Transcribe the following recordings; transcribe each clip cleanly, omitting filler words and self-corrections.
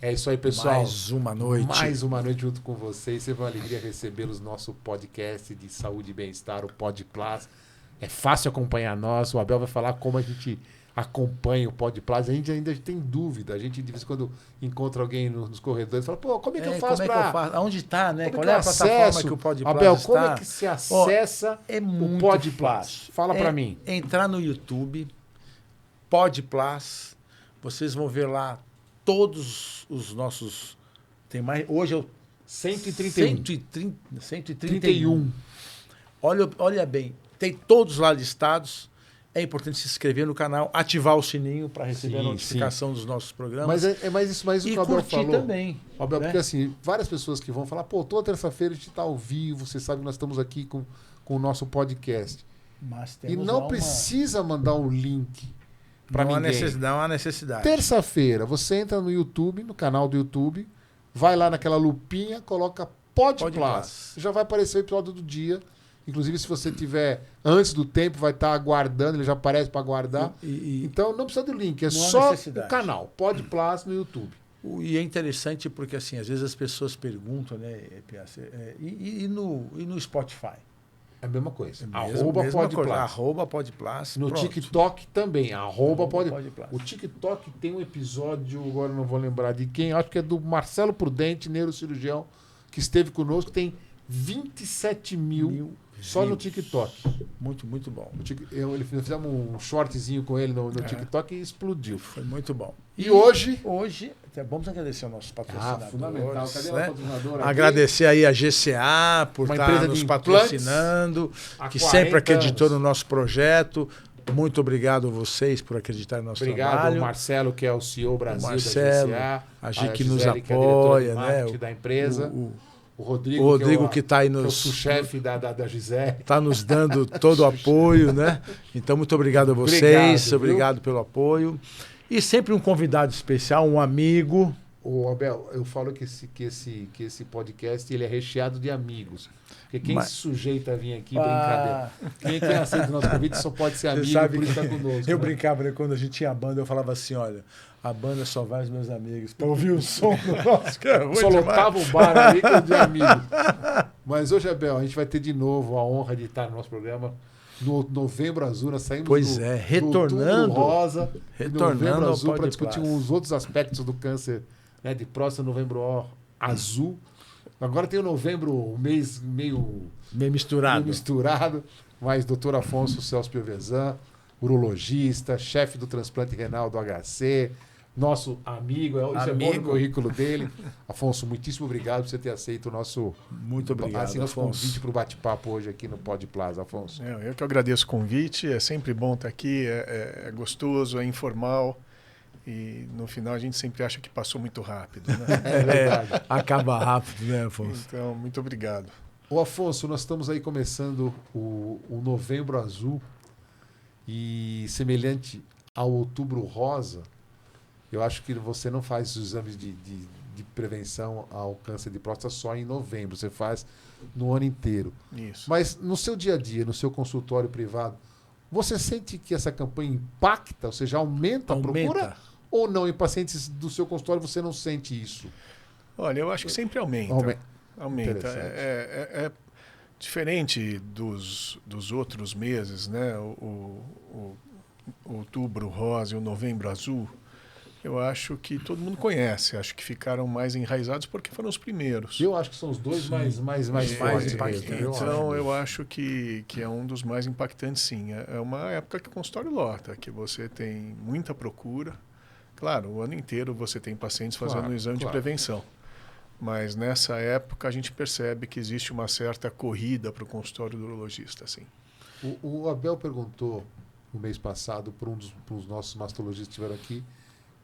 É isso aí, pessoal. Mais uma noite. Mais uma noite junto com vocês. Sempre uma alegria recebê-los no nosso podcast de saúde e bem-estar, o Pod Plus. É fácil acompanhar nós. O Abel vai falar como a gente acompanha o Pod Plus. A gente ainda tem dúvida. A gente, de vez em quando, encontra alguém nos corredores e fala, pô, como é que eu faço para... Aonde está, né? Como Qual é a plataforma acesso? que o Pod Plus Abel, está? como é que se acessa o Pod Plus? Fácil. Fala para mim. Entrar no YouTube, Pod Plus, vocês vão ver lá todos os nossos... Tem mais... Hoje é o 131. 131. Olha bem, tem todos lá listados. É importante se inscrever no canal, ativar o sininho para receber a notificação dos nossos programas. Mas é mais isso que o Abel curtir falou. Também. Abel, né? Porque assim, várias pessoas que vão falar, pô, toda terça-feira a gente está ao vivo, você sabe que nós estamos aqui com o nosso podcast. Mas e não precisa mandar um link para ninguém. Não há necessidade. Terça-feira, você entra no YouTube, no canal do YouTube, vai lá naquela lupinha, coloca Pod Plus. Já vai aparecer o episódio do dia. Inclusive, se você tiver antes do tempo, vai estar aguardando, ele já aparece para aguardar. Então, não precisa do link, é só o canal, Pod Plus no YouTube. E é interessante porque, assim, às vezes as pessoas perguntam, né, e no Spotify? É a mesma coisa. Arroba Pod Plus. No pronto. TikTok também, arroba Pod Plus. O TikTok tem um episódio, agora não vou lembrar de quem, acho que é do Marcelo Prudente, neurocirurgião, que esteve conosco, tem 27 mil só no TikTok. Muito, muito bom. Fizemos um shortzinho com ele no TikTok e explodiu. Foi muito bom. E hoje... Hoje, vamos agradecer aos nossos patrocinadores. Fundamental. Cadê o patrocinador? Agradecer aí a GCA por estar nos patrocinando, que sempre acreditou no nosso projeto. Muito obrigado a vocês por acreditar no nosso trabalho. Obrigado ao Marcelo, que é o CEO Brasil da GCA. A Gi que nos apoia, né? Da empresa. O Rodrigo que está aí nos... Que é o chefe da Gisele. Está nos dando todo o apoio, né? Então, muito obrigado a vocês. Obrigado pelo apoio. E sempre um convidado especial, um amigo. Ô, Abel, eu falo que esse podcast ele é recheado de amigos. Porque quem se sujeita a vir aqui, brincadeira. Quem aceita o nosso convite só pode ser amigo, por isso está conosco. Eu brincava, né? Quando a gente tinha a banda, eu falava assim, olha, a banda só vai os meus amigos para ouvir o som do nosso, que é ruim só demais. lotava o bar ali de amigos. Mas hoje, Abel, a gente vai ter de novo a honra de estar no nosso programa. No Novembro Azul, nós saímos retornando, do Rosa, retornando Novembro Azul para discutir uns outros aspectos do câncer, né, de próstata, Novembro Azul. Agora tem o Novembro, um mês meio misturado, mas Dr. Afonso Celso Piovesan, urologista, chefe do transplante renal do HC, nosso amigo, isso é bom no currículo dele. Afonso, muitíssimo obrigado por você ter aceito o nosso, muito obrigado, nosso convite para o bate-papo hoje aqui no Pod Plus, Afonso. Eu que agradeço o convite, é sempre bom estar aqui, é gostoso, é informal e no final a gente sempre acha que passou muito rápido. Né? É verdade. Acaba rápido, né, Afonso? Então, muito obrigado. Ô, Afonso, nós estamos aí começando o Novembro Azul e semelhante ao Outubro Rosa, eu acho que você não faz os exames de prevenção ao câncer de próstata só em novembro, você faz no ano inteiro. Isso. Mas no seu dia a dia, no seu consultório privado, você sente que essa campanha impacta, ou seja, aumenta a procura? Ou não? Em pacientes do seu consultório você não sente isso? Olha, eu acho que sempre aumenta. Aumenta. É diferente dos outros meses, né? O Outubro Rosa e o Novembro Azul. Eu acho que todo mundo conhece, acho que ficaram mais enraizados porque foram os primeiros. Eu acho que são os dois mais fortes. Então, eu acho que é um dos mais impactantes, sim. É uma época que o consultório lota, que você tem muita procura. Claro, o ano inteiro você tem pacientes fazendo um exame de prevenção. Mas nessa época a gente percebe que existe uma certa corrida para o consultório do urologista. Assim. O Abel perguntou no mês passado para um dos nossos mastologistas que estiveram aqui,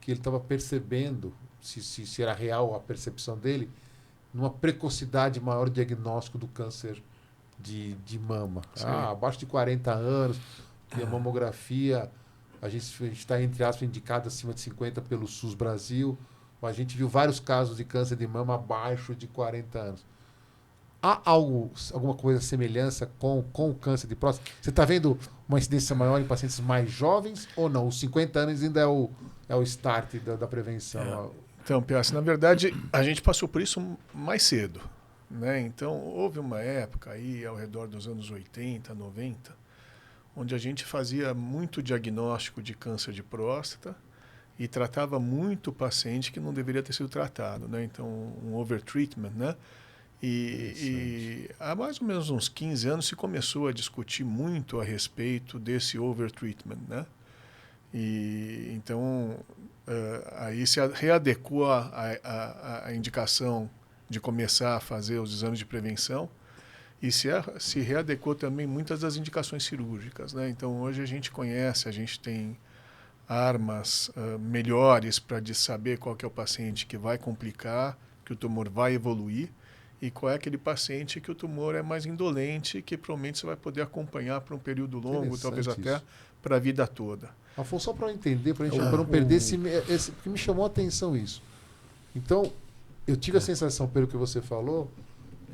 que ele estava percebendo, se era real a percepção dele, numa precocidade maior de diagnóstico do câncer de mama. Abaixo de 40 anos, que a mamografia, a gente está, entre aspas, indicado acima de 50 pelo SUS Brasil, mas a gente viu vários casos de câncer de mama abaixo de 40 anos. Há alguma coisa semelhança com o câncer de próstata? Você está vendo uma incidência maior em pacientes mais jovens ou não? Os 50 anos ainda é o start da prevenção. Então, Piazza, na verdade, a gente passou por isso mais cedo, né? Então, houve uma época aí, ao redor dos anos 80, 90, onde a gente fazia muito diagnóstico de câncer de próstata e tratava muito paciente que não deveria ter sido tratado, né? Então, um overtreatment, né? E há mais ou menos uns 15 anos se começou a discutir muito a respeito desse overtreatment, né? E então aí se readequou a indicação de começar a fazer os exames de prevenção e se readequou também muitas das indicações cirúrgicas, né? Então hoje a gente tem armas melhores para saber qual que é o paciente que vai complicar, que o tumor vai evoluir, e qual é aquele paciente que o tumor é mais indolente, que provavelmente você vai poder acompanhar por um período longo, talvez até para a vida toda. Afonso, só para eu entender, para não perder esse... Porque me chamou a atenção isso. Então, eu tive a sensação, pelo que você falou,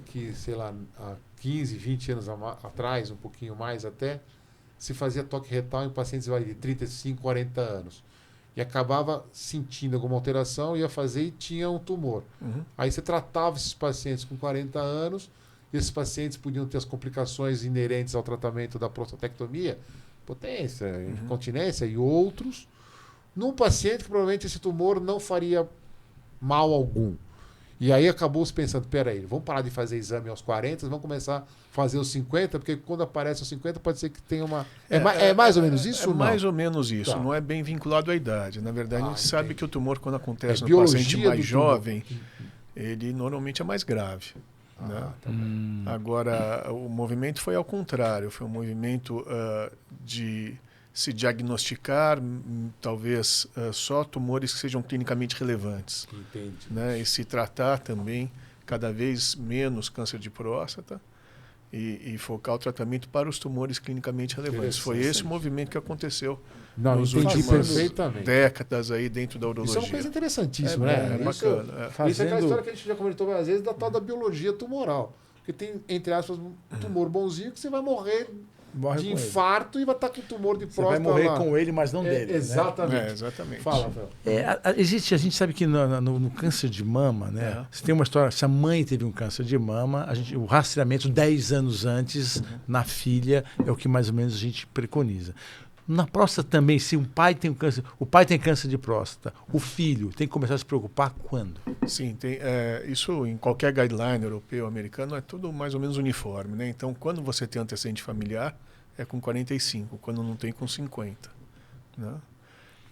que, sei lá, há 15, 20 anos atrás, um pouquinho mais até, se fazia toque retal em pacientes de 35, 40 anos. E acabava sentindo alguma alteração, ia fazer e tinha um tumor. Aí você tratava esses pacientes com 40 anos, e esses pacientes podiam ter as complicações inerentes ao tratamento da prostatectomia, potência, incontinência e outros, num paciente que provavelmente esse tumor não faria mal algum. E aí acabou se pensando, peraí, vamos parar de fazer exame aos 40, vamos começar a fazer os 50, porque quando aparece os 50 pode ser que tenha uma... É mais ou menos isso? É mais ou menos isso, tá. Não é bem vinculado à idade. Na verdade, a gente sabe que o tumor, quando acontece no paciente mais jovem, ele normalmente é mais grave. Né? Tá Agora, o movimento foi ao contrário, foi um movimento de se diagnosticar talvez só tumores que sejam clinicamente relevantes. Entendi. Né? E se tratar também cada vez menos câncer de próstata e focar o tratamento para os tumores clinicamente relevantes. Foi esse o movimento que aconteceu nas últimas décadas aí dentro da urologia. Isso é uma coisa interessantíssima, né? É bacana. Isso é aquela história que a gente já comentou várias vezes da tal da biologia tumoral. Porque tem, entre aspas, um tumor bonzinho que você vai morrer de infarto e vai estar com tumor de próstata. Você vai morrer com ele, mas não dele. Exatamente. Né? Exatamente. Fala, Fel. A gente sabe que no câncer de mama, né? Você tem uma história, se a mãe teve um câncer de mama, o rastreamento 10 anos antes na filha é o que mais ou menos a gente preconiza. Na próstata também, se o pai tem câncer de próstata, o filho tem que começar a se preocupar quando? Sim, isso em qualquer guideline europeu, americano, é tudo mais ou menos uniforme, né? Então, quando você tem antecedente familiar, é com 45, quando não tem, com 50. Né?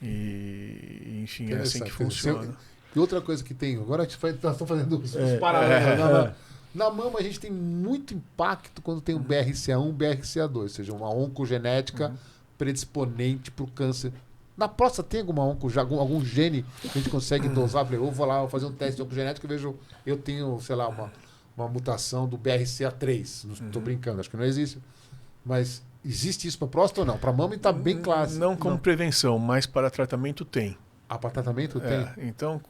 E, enfim, é assim que funciona. E outra coisa que tem, agora nós estamos fazendo os paralelos. Na mama a gente tem muito impacto quando tem o BRCA1, BRCA2, ou seja, uma oncogenética predisponente para o câncer. Na próstata tem algum gene que a gente consegue dosar? Eu vou lá fazer um teste de oncogenética e vejo, eu tenho, sei lá, uma mutação do BRCA3. Não estou brincando, acho que não existe. Mas existe isso para próstata ou não? Para mama está bem clássico. Não como prevenção, mas para tratamento tem. Para tratamento tem? Então,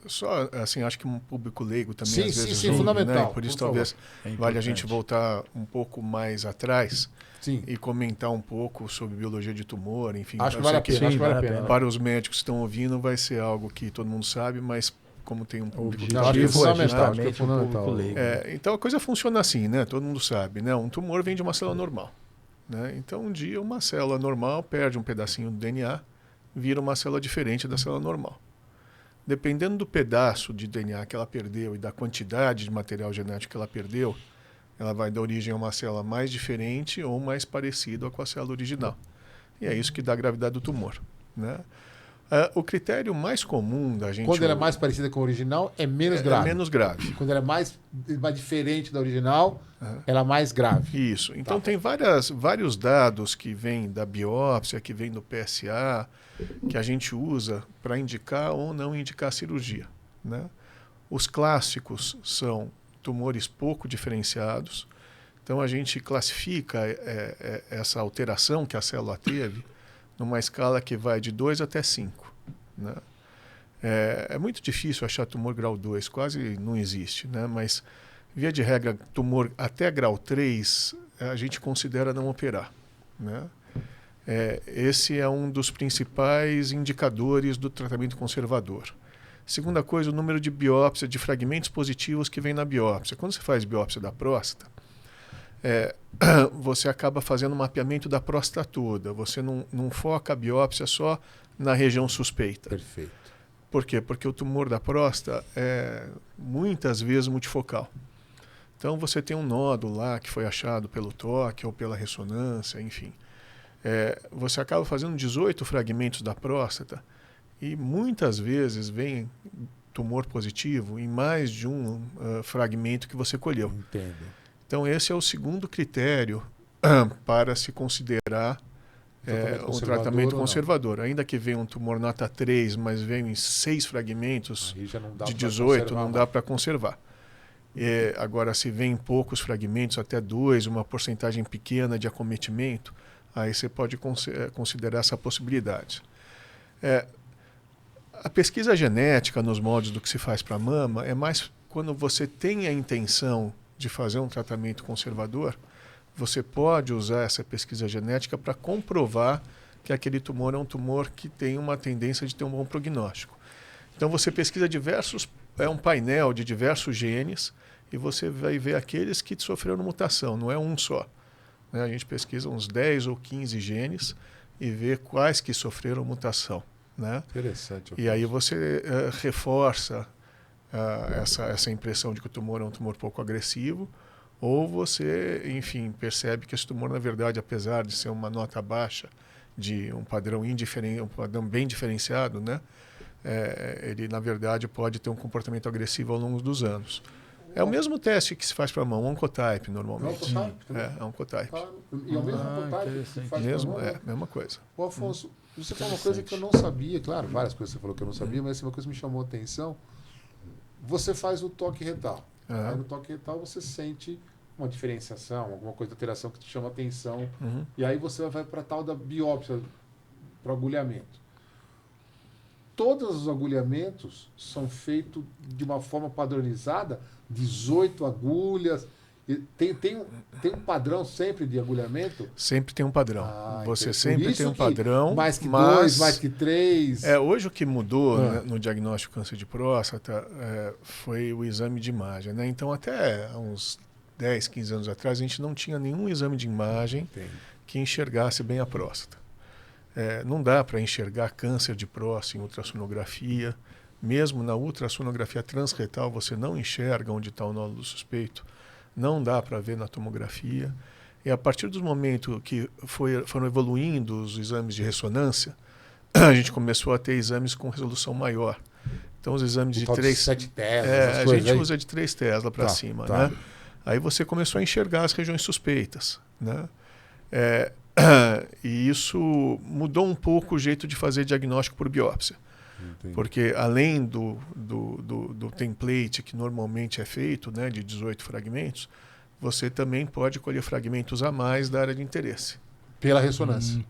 só assim, acho que um público leigo também às vezes sim, fundamental. Né? Por isso talvez vale a gente voltar um pouco mais atrás. Sim. E comentar um pouco sobre biologia de tumor, enfim. Acho que vale a pena. Para os médicos que estão ouvindo, vai ser algo que todo mundo sabe, mas como tem um público... Acho que é fundamental. Então a coisa funciona assim, né? Todo mundo sabe, né? Um tumor vem de uma célula normal. Né? Então um dia uma célula normal perde um pedacinho do DNA, vira uma célula diferente da célula normal. Dependendo do pedaço de DNA que ela perdeu e da quantidade de material genético que ela perdeu, ela vai dar origem a uma célula mais diferente ou mais parecida com a célula original. E é isso que dá a gravidade do tumor. Né? O critério mais comum da gente... Quando ela é mais parecida com a original, é menos grave. É menos grave. Quando ela é mais diferente da original, ela é mais grave. Isso. Então tem vários dados que vêm da biópsia, que vêm do PSA, que a gente usa para indicar ou não indicar cirurgia. Né? Os clássicos são tumores pouco diferenciados. Então, a gente classifica essa alteração que a célula teve numa escala que vai de 2 até 5. Né? É muito difícil achar tumor grau 2, quase não existe. Né? Mas, via de regra, tumor até grau 3, a gente considera não operar. Né? Esse é um dos principais indicadores do tratamento conservador. Segunda coisa, o número de biópsia, de fragmentos positivos que vem na biópsia. Quando você faz biópsia da próstata, você acaba fazendo um mapeamento da próstata toda. Você não foca a biópsia só na região suspeita. Perfeito. Por quê? Porque o tumor da próstata é muitas vezes multifocal. Então você tem um nódulo lá que foi achado pelo toque ou pela ressonância, enfim. Você acaba fazendo 18 fragmentos da próstata e muitas vezes vem tumor positivo em mais de um fragmento que você colheu. Entendo. Então esse é o segundo critério para se considerar um tratamento conservador. Ainda que venha um tumor nota 3, mas venha em 6 fragmentos de 18, não dá para conservar. Agora, se vem em poucos fragmentos, até 2, uma porcentagem pequena de acometimento, aí você pode considerar essa possibilidade. A pesquisa genética nos moldes do que se faz para a mama é mais quando você tem a intenção de fazer um tratamento conservador, você pode usar essa pesquisa genética para comprovar que aquele tumor é um tumor que tem uma tendência de ter um bom prognóstico. Então você pesquisa um painel de diversos genes e você vai ver aqueles que sofreram mutação, não é um só. Né? A gente pesquisa uns 10 ou 15 genes e vê quais que sofreram mutação. Né? Interessante. E aí você reforça essa impressão de que o tumor é um tumor pouco agressivo, ou você, enfim, percebe que esse tumor, na verdade, apesar de ser uma nota baixa, de um padrão um padrão bem diferenciado, né? Ele, na verdade, pode ter um comportamento agressivo ao longo dos anos. É o mesmo teste que se faz para a mão, um Oncotype, normalmente. É um Oncotype. E é o mesmo Oncotype que faz mesmo, para a mão? mesma coisa. Ô, Afonso, você falou uma coisa que eu não sabia, claro, várias coisas você falou que eu não sabia, mas uma coisa que me chamou a atenção. Você faz o toque retal. Aí no toque retal você sente uma diferenciação, alguma coisa de alteração que te chama a atenção. E aí você vai para a tal da biópsia, para o agulhamento. Todos os agulhamentos são feitos de uma forma padronizada, 18 agulhas. Tem um padrão sempre de agulhamento? Sempre tem um padrão. Você sempre tem um que padrão. Mais que 2, mais que 3. Hoje o que mudou no diagnóstico de câncer de próstata foi o exame de imagem. Né? Então, até uns 10, 15 anos atrás, a gente não tinha nenhum exame de imagem que enxergasse bem a próstata. Não dá para enxergar câncer de próstata em ultrassonografia. Mesmo na ultrassonografia transretal, você não enxerga onde está o nódulo suspeito. Não dá para ver na tomografia. E a partir do momento que foram evoluindo os exames de ressonância, a gente começou a ter exames com resolução maior. Então, os exames de 7 Tesla, a gente usa de 3 Tesla para cima. Né? Aí você começou a enxergar as regiões suspeitas. Né? E isso mudou um pouco o jeito de fazer diagnóstico por biópsia. Entendi. Porque além do template que normalmente é feito, né, de 18 fragmentos, você também pode colher fragmentos a mais da área de interesse. Pela ressonância.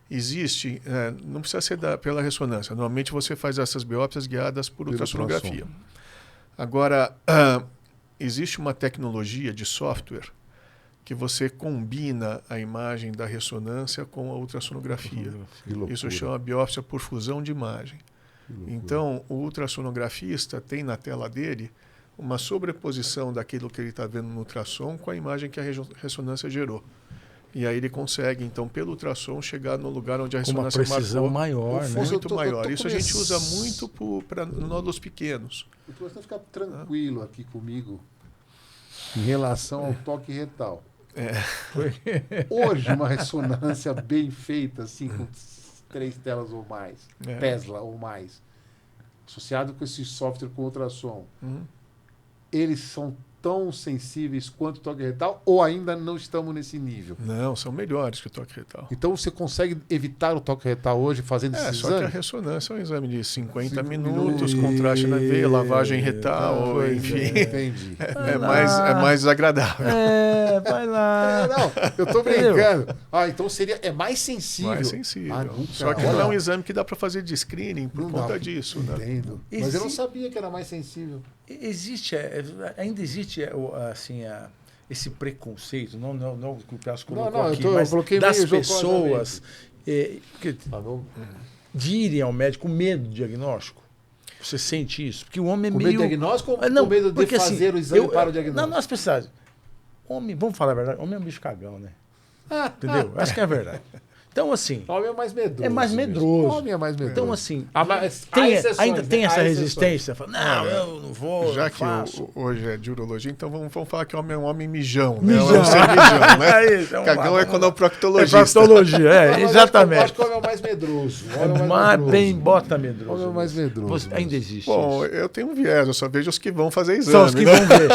Existe, não precisa ser pela ressonância. Normalmente você faz essas biópsias guiadas por ultrassonografia. Agora, existe uma tecnologia de software que você combina a imagem da ressonância com a ultrassonografia. Isso chama biópsia por fusão de imagem. Então, o ultrassonografista tem na tela dele uma sobreposição daquilo que ele está vendo no ultrassom com a imagem que a ressonância gerou. E aí ele consegue, então, pelo ultrassom, chegar no lugar onde a ressonância marcou. Uma precisão maior, né? Muito maior. Isso a gente usa muito para nódulos pequenos. Eu estou começando a ficar tranquilo aqui comigo em relação ao toque retal. Hoje, uma ressonância bem feita, assim, com 3 telas ou mais, Tesla ou mais, associado com esse software com ultrassom, eles são tão sensíveis quanto o toque retal ou ainda não estamos nesse nível? Não, são melhores que o toque retal. Então você consegue evitar o toque retal hoje fazendo esses só exames? que a ressonância é um exame de 50 minutos, contraste na veia, lavagem retal, enfim. Entendi. É mais desagradável. Vai lá. Não, eu estou brincando. Então é mais sensível. Mais sensível. Só que não é um exame que dá para fazer de screening por conta disso. Entendo. Né? Mas eu não sabia que era mais sensível. Ainda existe assim, esse preconceito, não que o Cássio colocou não, aqui, mas das pessoas de irem ao médico com medo do diagnóstico. Você sente isso? Porque o homem é Com meio... medo do diagnóstico ou Não, com medo de porque, fazer assim, o exame para o diagnóstico? Não, as pessoas... Homem, vamos falar a verdade, homem é um bicho cagão, né? Entendeu? Acho que é a verdade. Então, assim... Homem é mais medroso. É mais mesmo. medroso. Homem é mais medroso. Então, assim, mas há tem, exceções, ainda né? tem essa Há resistência. Fala, não, eu não vou, Já não que faço. hoje é de urologia, então vamos falar que o homem é um homem mijão, né? Mijão. É um ser mijão, né? É isso, vamos Cagão lá, é vamos quando lá. é o proctologista. É proctologia, Mas eu exatamente. acho que o homem é o mais medroso. O homem é o mais Mas medroso. bem, bota medroso. O homem é o mais mesmo. medroso Ainda existe Bom, isso. eu tenho um viés, eu só vejo os que vão fazer exame. São os que né? vão ver.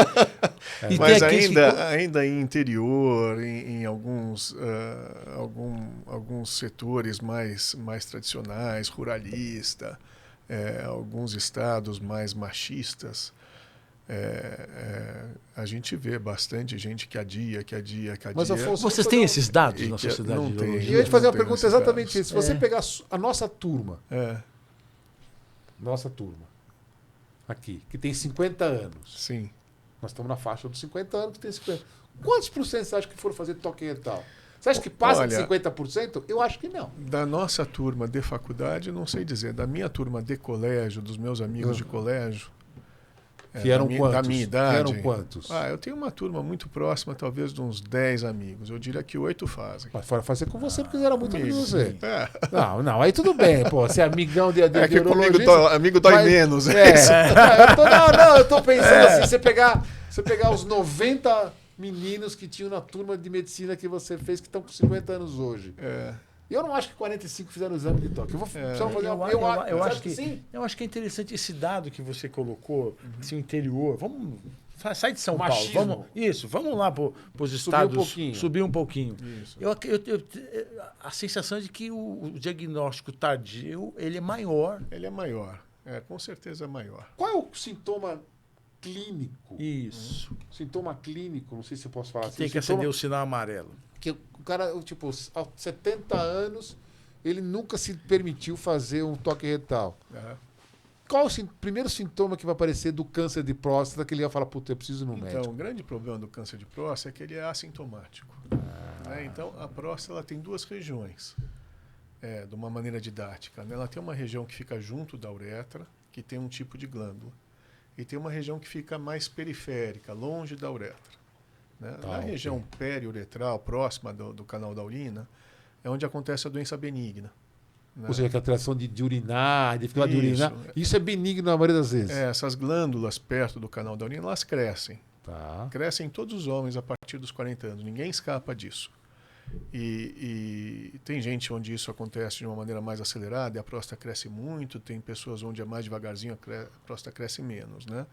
E Mas tem aqueles ainda em interior, em alguns, alguns setores mais tradicionais, ruralista, alguns estados mais machistas, a gente vê bastante gente que adia. Mas, Afonso, Vocês têm esses dados na que sociedade não de tem. E urologia? eu ia te fazer uma Não tem pergunta esses exatamente dados. isso. Se você pegar a nossa turma, aqui, que tem 50 anos, Sim. nós estamos na faixa dos 50 anos, que tem 50. Quantos por cento você acha que foram fazer toque retal? Você acha que passa de Olha, 50%? Eu acho que não. Da nossa turma de faculdade, não sei dizer. Da minha turma de colégio, dos meus amigos de colégio, Que eram quantos? da minha idade. Que eram quantos? Eu tenho uma turma muito próxima, talvez de uns 10 amigos. Eu diria que 8 fazem. Mas fora fazer com você, porque eles eram muito amigos de você. É. Não, aí tudo bem, pô. Você é amigão de É que comigo urologista, amigo dói mas- menos. Eu tô pensando assim, você pegar os 90 meninos que tinham na turma de medicina que você fez, que estão com 50 anos hoje. Eu não acho que 45 fizeram exame de toque. Eu vou precisar fazer uma... Eu acho que que sim. eu acho que é interessante esse dado que você colocou, esse interior. Vamos sai de São Machismo. Paulo. Vamos lá para os estados subir um pouquinho. Isso. A sensação é de que o diagnóstico tardio ele é maior. Ele é maior. Com certeza é maior. Qual é o sintoma clínico? Isso. Sintoma clínico, não sei se eu posso falar assim. Tem que acender o sinal amarelo. Que o cara, tipo, aos 70 anos, ele nunca se permitiu fazer um toque retal. Qual o primeiro sintoma que vai aparecer do câncer de próstata que ele ia falar, puta, eu preciso ir no médico? Então, o grande problema do câncer de próstata é que ele é assintomático. Então, a próstata ela tem duas regiões, de uma maneira didática. Né? Ela tem uma região que fica junto da uretra, que tem um tipo de glândula. E tem uma região que fica mais periférica, longe da uretra. Né? Na região periuretral, próxima do canal da urina, é onde acontece a doença benigna. Né? Ou seja, que a alteração de urinar, de dificuldade de urinar, isso é benigno na maioria das vezes. Essas glândulas perto do canal da urina, elas crescem. Tá. Crescem todos os homens a partir dos 40 anos. Ninguém escapa disso. E tem gente onde isso acontece de uma maneira mais acelerada e a próstata cresce muito. Tem pessoas onde é mais devagarzinho, a próstata cresce menos. Né?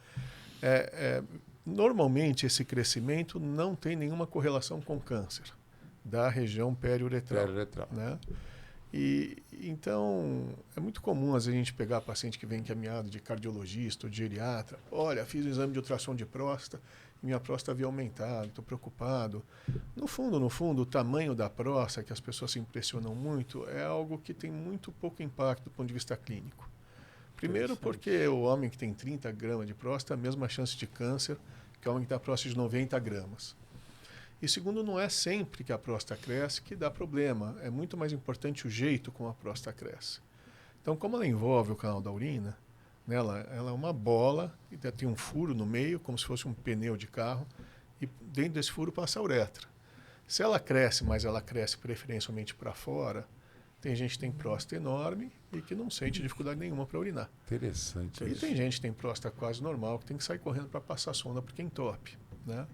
Normalmente, esse crescimento não tem nenhuma correlação com câncer da região periuretral. Né? Então, é muito comum às vezes, a gente pegar paciente que vem encaminhado de cardiologista ou de geriatra. Olha, fiz um exame de ultrassom de próstata e minha próstata havia aumentado, estou preocupado. No fundo, o tamanho da próstata, que as pessoas se impressionam muito, é algo que tem muito pouco impacto do ponto de vista clínico. Primeiro porque o homem que tem 30 gramas de próstata tem a mesma chance de câncer que o homem que tem a próstata de 90 gramas. E segundo, não é sempre que a próstata cresce que dá problema. É muito mais importante o jeito como a próstata cresce. Então, como ela envolve o canal da urina, né, ela é uma bola, e tem um furo no meio, como se fosse um pneu de carro, e dentro desse furo passa a uretra. Se ela cresce, mas ela cresce preferencialmente para fora, tem gente que tem próstata enorme e que não sente dificuldade nenhuma para urinar. Interessante. E tem gente que tem próstata quase normal, que tem que sair correndo para passar sonda porque entope, né?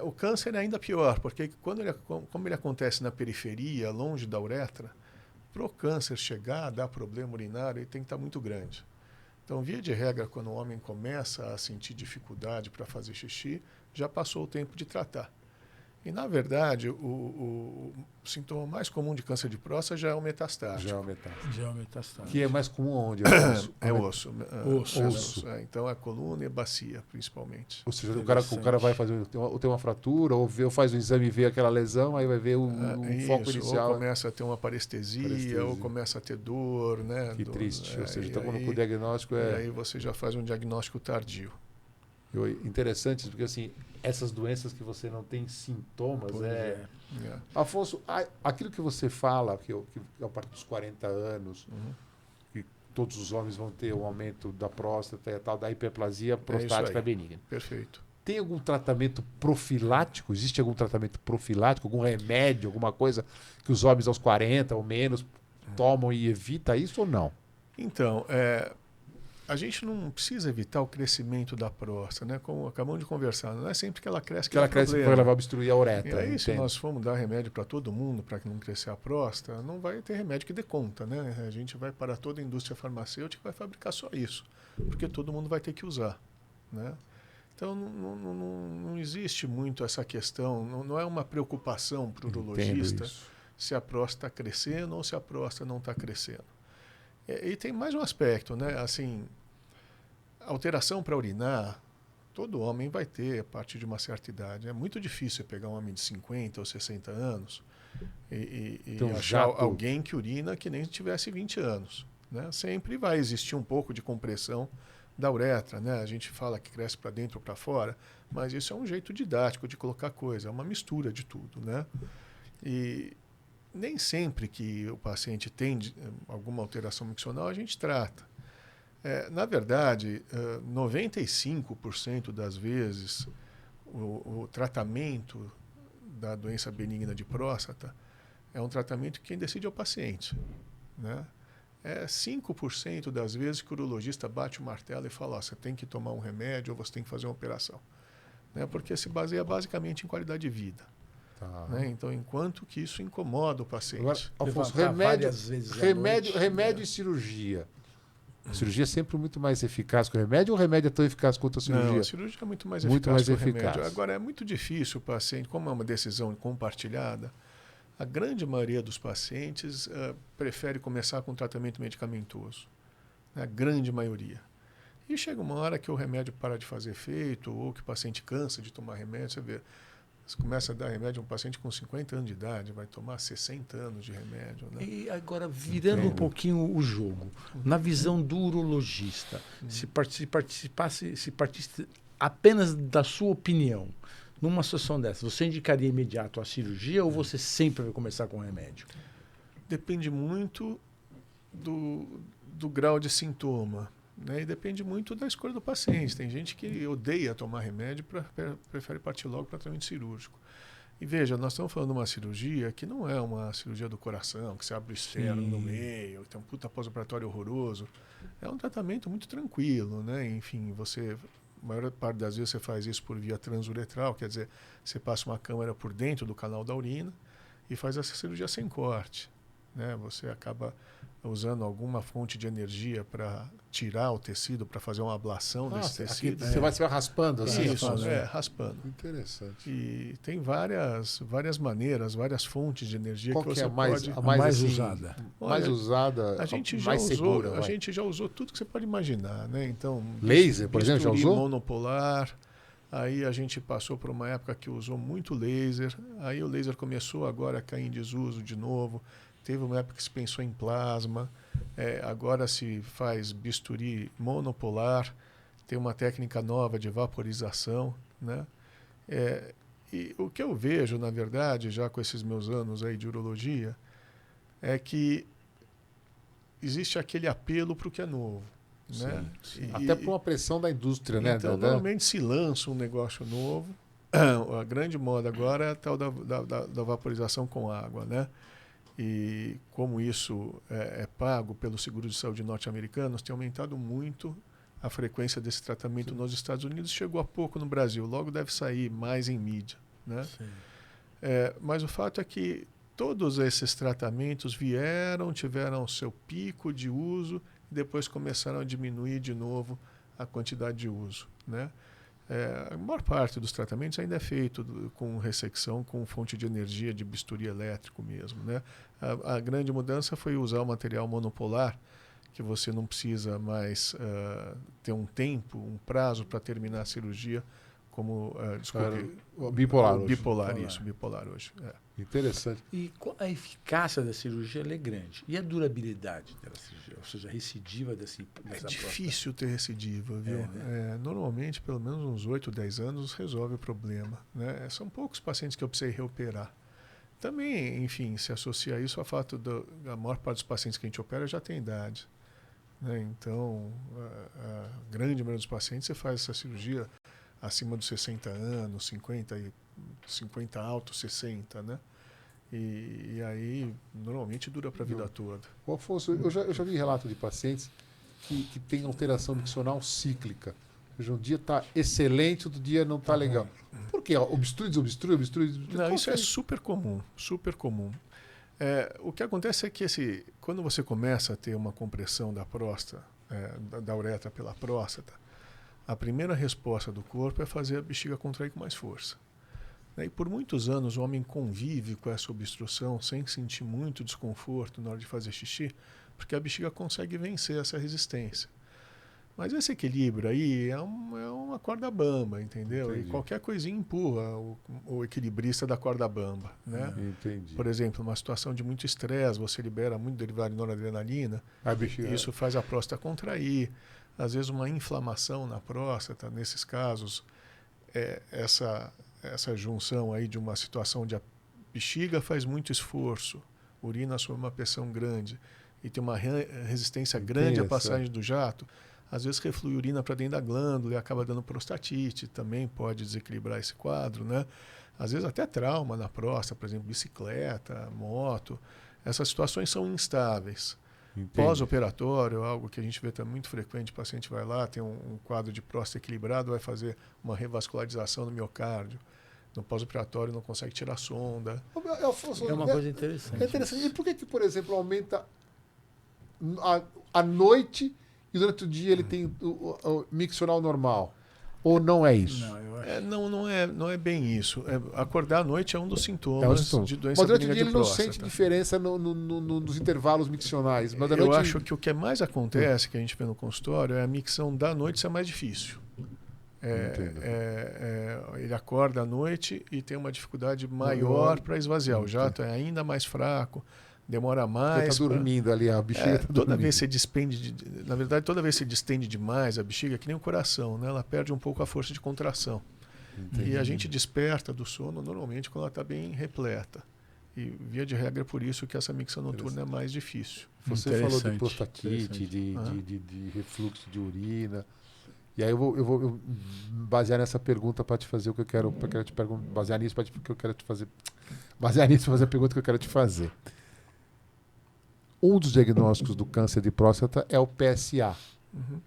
O câncer é ainda pior, porque como ele acontece na periferia, longe da uretra, para o câncer chegar a dar problema urinário, ele tem que estar muito grande. Então, via de regra, quando o homem começa a sentir dificuldade para fazer xixi, já passou o tempo de tratar. E, na verdade, o sintoma mais comum de câncer de próstata já é o metastático. Que é mais comum onde? É osso. Osso. Então, é coluna e bacia, principalmente. Ou seja, o cara vai fazer tem uma fratura, ou faz o exame e vê aquela lesão, aí vai ver o foco inicial. Ou começa a ter uma parestesia, ou começa a ter dor. Né? Que triste. Ou seja, e então quando aí, o diagnóstico E aí você já faz um diagnóstico tardio. Interessante, porque assim, essas doenças que você não tem sintomas, Afonso, aquilo que você fala, que a partir dos 40 anos, que todos os homens vão ter um aumento da próstata e tal, da hiperplasia prostática benigna. Perfeito. Tem algum tratamento profilático? Existe algum tratamento profilático? Algum remédio, alguma coisa que os homens aos 40 ou menos tomam e evita isso ou não? Então, a gente não precisa evitar o crescimento da próstata, né? Como acabamos de conversar, não é sempre que ela cresce Que ela cresce porque ela vai obstruir a uretra. E aí, se nós formos dar remédio para todo mundo para que não crescer a próstata, não vai ter remédio que dê conta, né? A gente vai para toda a indústria farmacêutica e vai fabricar só isso, porque todo mundo vai ter que usar, né? Então, não existe muito essa questão, não é uma preocupação para o urologista se a próstata está crescendo ou se a próstata não está crescendo. E tem mais um aspecto, né? Assim, alteração para urinar, todo homem vai ter a partir de uma certa idade. É muito difícil pegar um homem de 50 ou 60 anos e então, achar alguém que urina que nem tivesse 20 anos. Né? Sempre vai existir um pouco de compressão da uretra, né? A gente fala que cresce para dentro ou para fora, mas isso é um jeito didático de colocar coisa, é uma mistura de tudo, né? E nem sempre que o paciente tem alguma alteração miccional a gente trata. Na verdade, 95% das vezes o tratamento da doença benigna de próstata é um tratamento que quem decide é o paciente, né? 5% das vezes que o urologista bate o martelo e fala, você tem que tomar um remédio ou você tem que fazer uma operação. Né? Porque se baseia basicamente em qualidade de vida. Tá. Né? Então, enquanto que isso incomoda o paciente. Agora, Alfonso, remédio e cirurgia. A cirurgia é sempre muito mais eficaz que o remédio ou o remédio é tão eficaz quanto a cirurgia? Não, a cirurgia é muito mais eficaz que o remédio. Agora, é muito difícil o paciente, como é uma decisão compartilhada, a grande maioria dos pacientes prefere começar com tratamento medicamentoso. Né? A grande maioria. E chega uma hora que o remédio para de fazer efeito ou que o paciente cansa de tomar remédio. Você vê, você começa a dar remédio a um paciente com 50 anos de idade, vai tomar 60 anos de remédio. Né? E agora, virando um pouquinho o jogo, na visão do urologista, se partisse apenas da sua opinião, numa situação dessa, você indicaria imediato a cirurgia ou você sempre vai começar com remédio? Depende muito do grau de sintoma. Né? E depende muito da escolha do paciente. Tem gente que odeia tomar remédio e prefere partir logo para tratamento cirúrgico. E veja, nós estamos falando de uma cirurgia que não é uma cirurgia do coração, que você abre o externo no meio, que tem um puta pós-operatório horroroso. É um tratamento muito tranquilo. Né? Enfim, a maior parte das vezes você faz isso por via transuretral, quer dizer, você passa uma câmera por dentro do canal da urina e faz essa cirurgia sem corte. Né? Você acaba usando alguma fonte de energia para tirar o tecido, para fazer uma ablação desse tecido. Você vai raspando assim? Isso, raspando. Interessante. E tem várias maneiras, várias fontes de energia. Qual que você pode... a mais usada? Mais usada, a gente mais segura. A gente já usou tudo que você pode imaginar. Né? Então, laser, por exemplo, já usou? Monopolar. Aí a gente passou por uma época que usou muito laser. Aí o laser começou agora a cair em desuso de novo. Teve uma época que se pensou em plasma, agora se faz bisturi monopolar, tem uma técnica nova de vaporização. Né? E o que eu vejo, na verdade, já com esses meus anos aí de urologia, é que existe aquele apelo para o que é novo. Né? Sim. Até por uma pressão da indústria. Então, né? Normalmente se lança um negócio novo. A grande moda agora é a tal da vaporização com água, né? E como isso é pago pelo seguro de saúde norte-americanos, tem aumentado muito a frequência desse tratamento nos Estados Unidos. Chegou há pouco no Brasil, logo deve sair mais em mídia. Né? Mas o fato é que todos esses tratamentos tiveram seu pico de uso e depois começaram a diminuir de novo a quantidade de uso. Né? A maior parte dos tratamentos ainda é feito com ressecção, com fonte de energia de bisturi elétrico mesmo. Né? A grande mudança foi usar o material monopolar, que você não precisa mais ter um tempo, um prazo para terminar a cirurgia, como bipolar hoje. Interessante. E a eficácia da cirurgia é grande. E a durabilidade da cirurgia? Ou seja, a recidiva dessa próstata? É difícil ter recidiva, viu? Né? Normalmente, pelo menos uns 8, 10 anos, resolve o problema. Né? São poucos pacientes que eu precisei reoperar. Também, enfim, se associa isso ao fato da maior parte dos pacientes que a gente opera já tem idade. né? Então, a grande maioria dos pacientes, você faz essa cirurgia acima dos 60 anos, 50 alto, 60, né? E aí, normalmente, dura para a vida toda. Ô, Afonso, eu já vi relato de pacientes que têm alteração miccional cíclica. Ou seja, um dia está excelente, outro dia não está legal. Por quê? Obstrui, desobstrui, obstrui, desobstrui. Não, isso é super comum, super comum. O que acontece é que quando você começa a ter uma compressão da próstata, da uretra pela próstata, a primeira resposta do corpo é fazer a bexiga contrair com mais força. E por muitos anos o homem convive com essa obstrução sem sentir muito desconforto na hora de fazer xixi, porque a bexiga consegue vencer essa resistência. Mas esse equilíbrio aí é uma corda bamba, entendeu? Entendi. E qualquer coisinha empurra o equilibrista da corda bamba, né? Entendi. Por exemplo, uma situação de muito estresse, você libera muito derivado de noradrenalina, A bexiga... isso faz a próstata contrair. Às vezes uma inflamação na próstata, nesses casos, essa junção aí de uma situação onde a bexiga faz muito esforço, urina sob uma pressão grande e tem uma resistência grande à passagem do jato, às vezes reflui urina para dentro da glândula e acaba dando prostatite, também pode desequilibrar esse quadro, né? Às vezes até trauma na próstata, por exemplo, bicicleta, moto. Essas situações são instáveis. Pós-operatório, algo que a gente vê também muito frequente, o paciente vai lá, tem um quadro de próstata equilibrado, vai fazer uma revascularização no miocárdio. No pós-operatório não consegue tirar a sonda. É uma coisa interessante. É interessante. E por que, por exemplo, aumenta à noite e durante o dia ele tem o miccional normal? Ou não é isso? Não, eu acho. Não é bem isso. Acordar à noite é um dos sintomas de doença mas durante o benigna dia de ele não próstata. sente diferença nos intervalos miccionais. Mas Eu acho que o que mais acontece, que a gente vê no consultório, é a micção da noite ser mais difícil. Ele acorda à noite e tem uma dificuldade maior para esvaziar. O jato é ainda mais fraco, demora mais. Está dormindo ali, a bexiga tá toda dormindo. vez se despende, na verdade, toda vez que se distende demais a bexiga, é que nem o coração, né? Ela perde um pouco a força de contração. Entendi. E a gente desperta do sono normalmente quando ela está bem repleta. E via de regra é por isso que essa micção noturna é mais difícil. Você falou de prostatite, de refluxo de urina. E aí eu vou basear nessa pergunta para te fazer o que eu quero te perguntar, basear nisso para que eu quero te fazer, basear nisso para fazer a pergunta que eu quero te fazer. Um dos diagnósticos do câncer de próstata é o PSA. Uhum.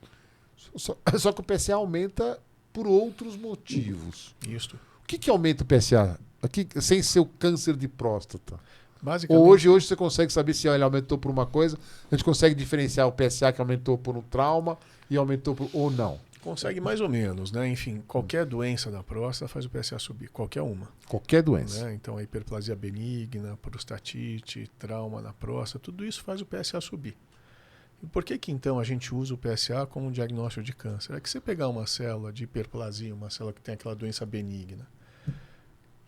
Só que o PSA aumenta por outros motivos. Isso. O que aumenta o PSA? Aqui, sem ser o câncer de próstata. Basicamente, Hoje você consegue saber se ele aumentou por uma coisa, a gente consegue diferenciar o PSA que aumentou por um trauma e aumentou ou não. consegue mais ou menos, né? Enfim, qualquer doença da próstata faz o PSA subir, qualquer uma. Qualquer doença. Né? Então, a hiperplasia benigna, prostatite, trauma na próstata, tudo isso faz o PSA subir. E por que então a gente usa o PSA como um diagnóstico de câncer? É que você pegar uma célula de hiperplasia, uma célula que tem aquela doença benigna,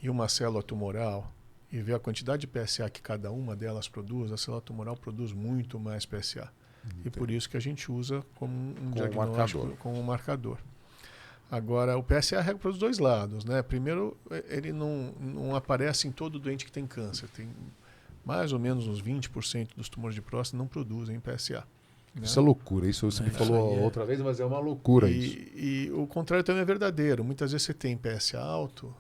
e uma célula tumoral, e ver a quantidade de PSA que cada uma delas produz, a célula tumoral produz muito mais PSA. Entendi. E por isso que a gente usa como um diagnóstico, como um marcador. Agora, o PSA rega para os dois lados, né? Primeiro, ele não aparece em todo doente que tem câncer. Tem mais ou menos uns 20% dos tumores de próstata não produzem PSA. Né? Isso é loucura. Isso você me falou outra vez, mas é uma loucura isso. E o contrário também é verdadeiro. Muitas vezes você tem PSA alto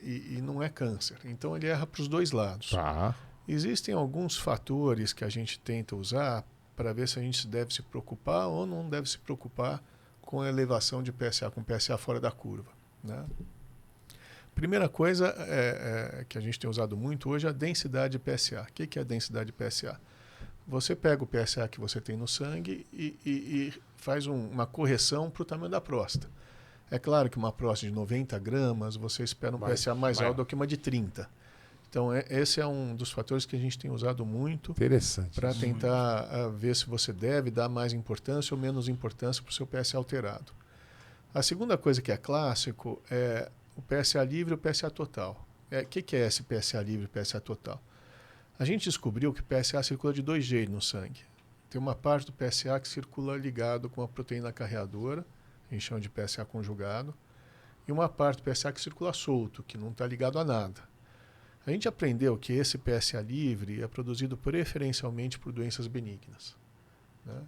e não é câncer. Então, ele erra para os dois lados. Tá. Existem alguns fatores que a gente tenta usar para ver se a gente deve se preocupar ou não deve se preocupar com a elevação de PSA, com PSA fora da curva. Né? Primeira coisa que a gente tem usado muito hoje é a densidade de PSA. O que é a densidade de PSA? Você pega o PSA que você tem no sangue e faz uma correção para o tamanho da próstata. É claro que uma próstata de 90 gramas, você espera um PSA mais alto do que uma de 30. Então, esse é um dos fatores que a gente tem usado muito para tentar ver se você deve dar mais importância ou menos importância para o seu PSA alterado. A segunda coisa que é clássico é o PSA livre e o PSA total. O que é esse PSA livre e PSA total? A gente descobriu que o PSA circula de dois jeitos no sangue. Tem uma parte do PSA que circula ligado com a proteína carreadora, a gente chama de PSA conjugado, e uma parte do PSA que circula solto, que não está ligado a nada. A gente aprendeu que esse PSA livre é produzido preferencialmente por doenças benignas. Né?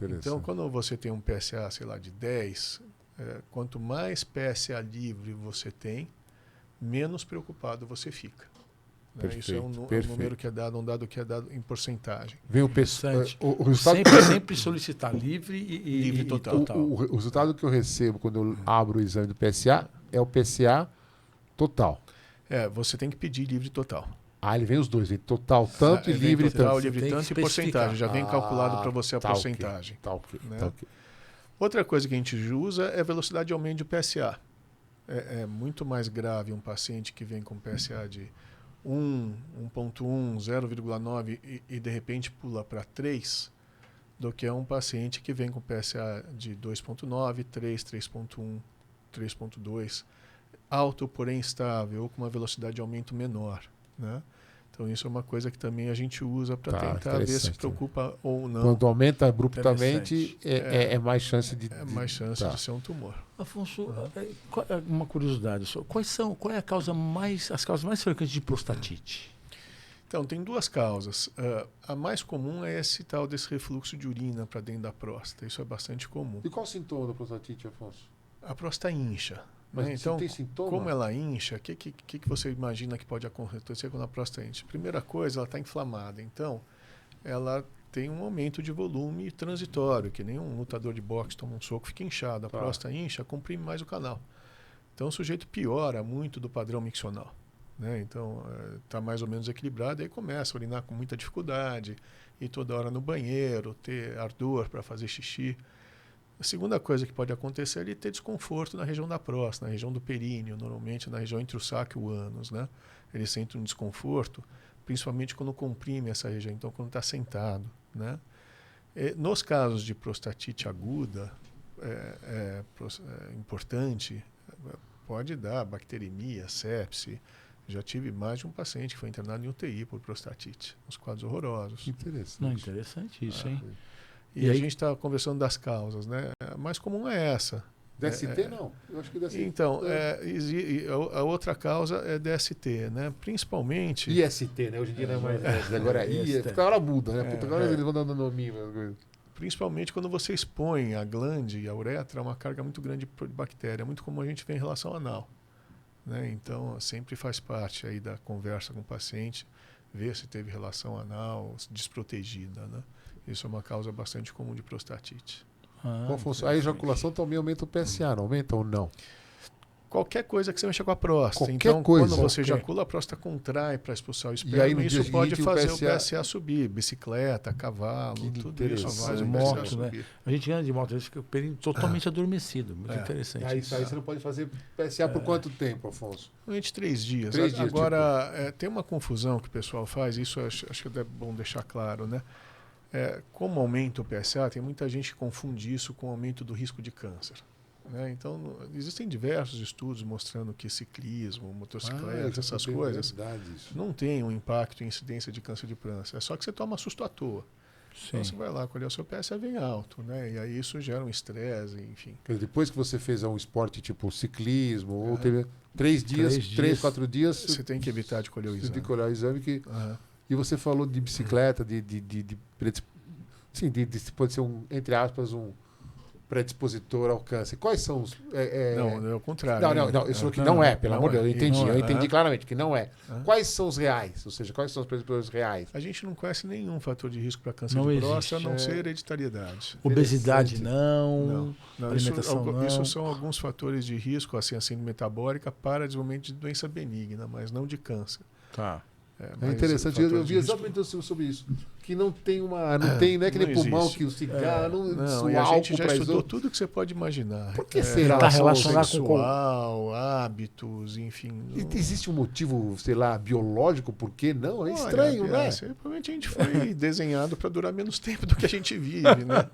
Então, quando você tem um PSA, sei lá, de 10, quanto mais PSA livre você tem, menos preocupado você fica. Né? Isso é um número que é dado, um dado que é dado em porcentagem. Vem o resultado... sempre solicitar livre e livre total. O resultado que eu recebo quando eu abro o exame do PSA é o PSA total. Você tem que pedir livre total. Ele vem os dois, vem total tanto e livre total, tanto. Livre tanto e porcentagem. Já vem calculado para você a porcentagem. Okay. Né? Outra coisa que a gente usa é a velocidade de aumento de PSA. É muito mais grave um paciente que vem com PSA de 1, 1.1, 0,9 e de repente pula para 3, do que um paciente que vem com PSA de 2.9, 3, 3.1, 3.2, alto, porém estável, ou com uma velocidade de aumento menor. Né? Então isso é uma coisa que também a gente usa para tentar ver se preocupa ou não. Quando aumenta abruptamente, é mais chance de... mais chance de ser um tumor. Afonso, uma curiosidade. Qual é as causas mais frequentes de prostatite? Então, tem duas causas. A mais comum é esse tal desse refluxo de urina para dentro da próstata. Isso é bastante comum. E qual o sintoma da prostatite, Afonso? A próstata incha. Mas então, tem sintoma? como ela incha, o que você imagina que pode acontecer quando a próstata incha? Primeira coisa, ela está inflamada. Então, ela tem um aumento de volume transitório, que nem um lutador de boxe toma um soco, fica inchado. A próstata incha, comprime mais o canal. Então, o sujeito piora muito do padrão miccional. Né? Então, está mais ou menos equilibrado, aí começa a urinar com muita dificuldade, ir toda hora no banheiro, ter ardor para fazer xixi. A segunda coisa que pode acontecer é ele ter desconforto na região da próstata, na região do períneo, normalmente na região entre o saco e o ânus. Né? Ele sente um desconforto, principalmente quando comprime essa região, então quando está sentado. Né? Nos casos de prostatite aguda, é importante, pode dar bacteremia, sepse. Já tive mais de um paciente que foi internado em UTI por prostatite, uns quadros horrorosos. Interessante. Interessante isso, hein? E a gente está conversando das causas, né? A mais comum é essa. DST não? Eu acho que DST. Então, a outra causa é DST, né? Principalmente... IST, né? Hoje em dia não é mais... Agora é IST. Toda hora muda, né? Toda hora eles vão dando nominho. Principalmente quando você expõe a glande e a uretra a uma carga muito grande de bactéria. Muito comum a gente ver em relação anal. Né? Então, sempre faz parte aí da conversa com o paciente, ver se teve relação anal desprotegida. Né? Isso é uma causa bastante comum de prostatite. A ejaculação também aumenta o PSA, não aumenta ou não? Qualquer coisa que você mexa com a próstata. Quando você ejacula, a próstata contrai para expulsar o esperma e isso pode fazer o PSA subir. Bicicleta, cavalo, tudo isso faz o PSA subir. A gente anda de moto, a gente fica totalmente adormecido. Muito interessante. Aí você não pode fazer PSA por quanto tempo, Afonso? Normalmente 3 dias. Agora, tem uma confusão que o pessoal faz, isso acho que é bom deixar claro, né? Como aumenta o PSA, tem muita gente que confunde isso com o aumento do risco de câncer. Né? Então, existem diversos estudos mostrando que ciclismo, motocicleta, essas coisas não tem um impacto em incidência de câncer de próstata. É só que você toma susto à toa. Sim. Então, você vai lá colher o seu PSA bem alto. Né? E aí isso gera um estresse, enfim. Depois que você fez um esporte tipo ciclismo, ou teve 3, 4 dias... Você tem que evitar de colher o exame. Você tem que colher o exame que... E você falou de bicicleta, pode ser entre aspas, um predispositor ao câncer. Quais são os... Não, é o contrário. Não, isso que não é, pelo amor de Deus. Eu entendi claramente que não é. Quais são os reais? Ou seja, quais são os predispositores reais? A gente não conhece nenhum fator de risco para câncer de próstata, a não ser hereditariedade. Obesidade não. Alimentação não. Isso são alguns fatores de risco, assim, a síndrome metabólica para desenvolvimento de doença benigna, mas não de câncer. Tá. É interessante, eu vi exatamente sobre isso. Que não tem não tem aquele pulmão que o cigarro, não, a gente já estudou tudo que você pode imaginar. Por que será? Está relacionado sexual, hábitos, enfim. Existe um motivo, sei lá, biológico por que não? É estranho, né? Provavelmente a gente foi desenhado para durar menos tempo do que a gente vive, né?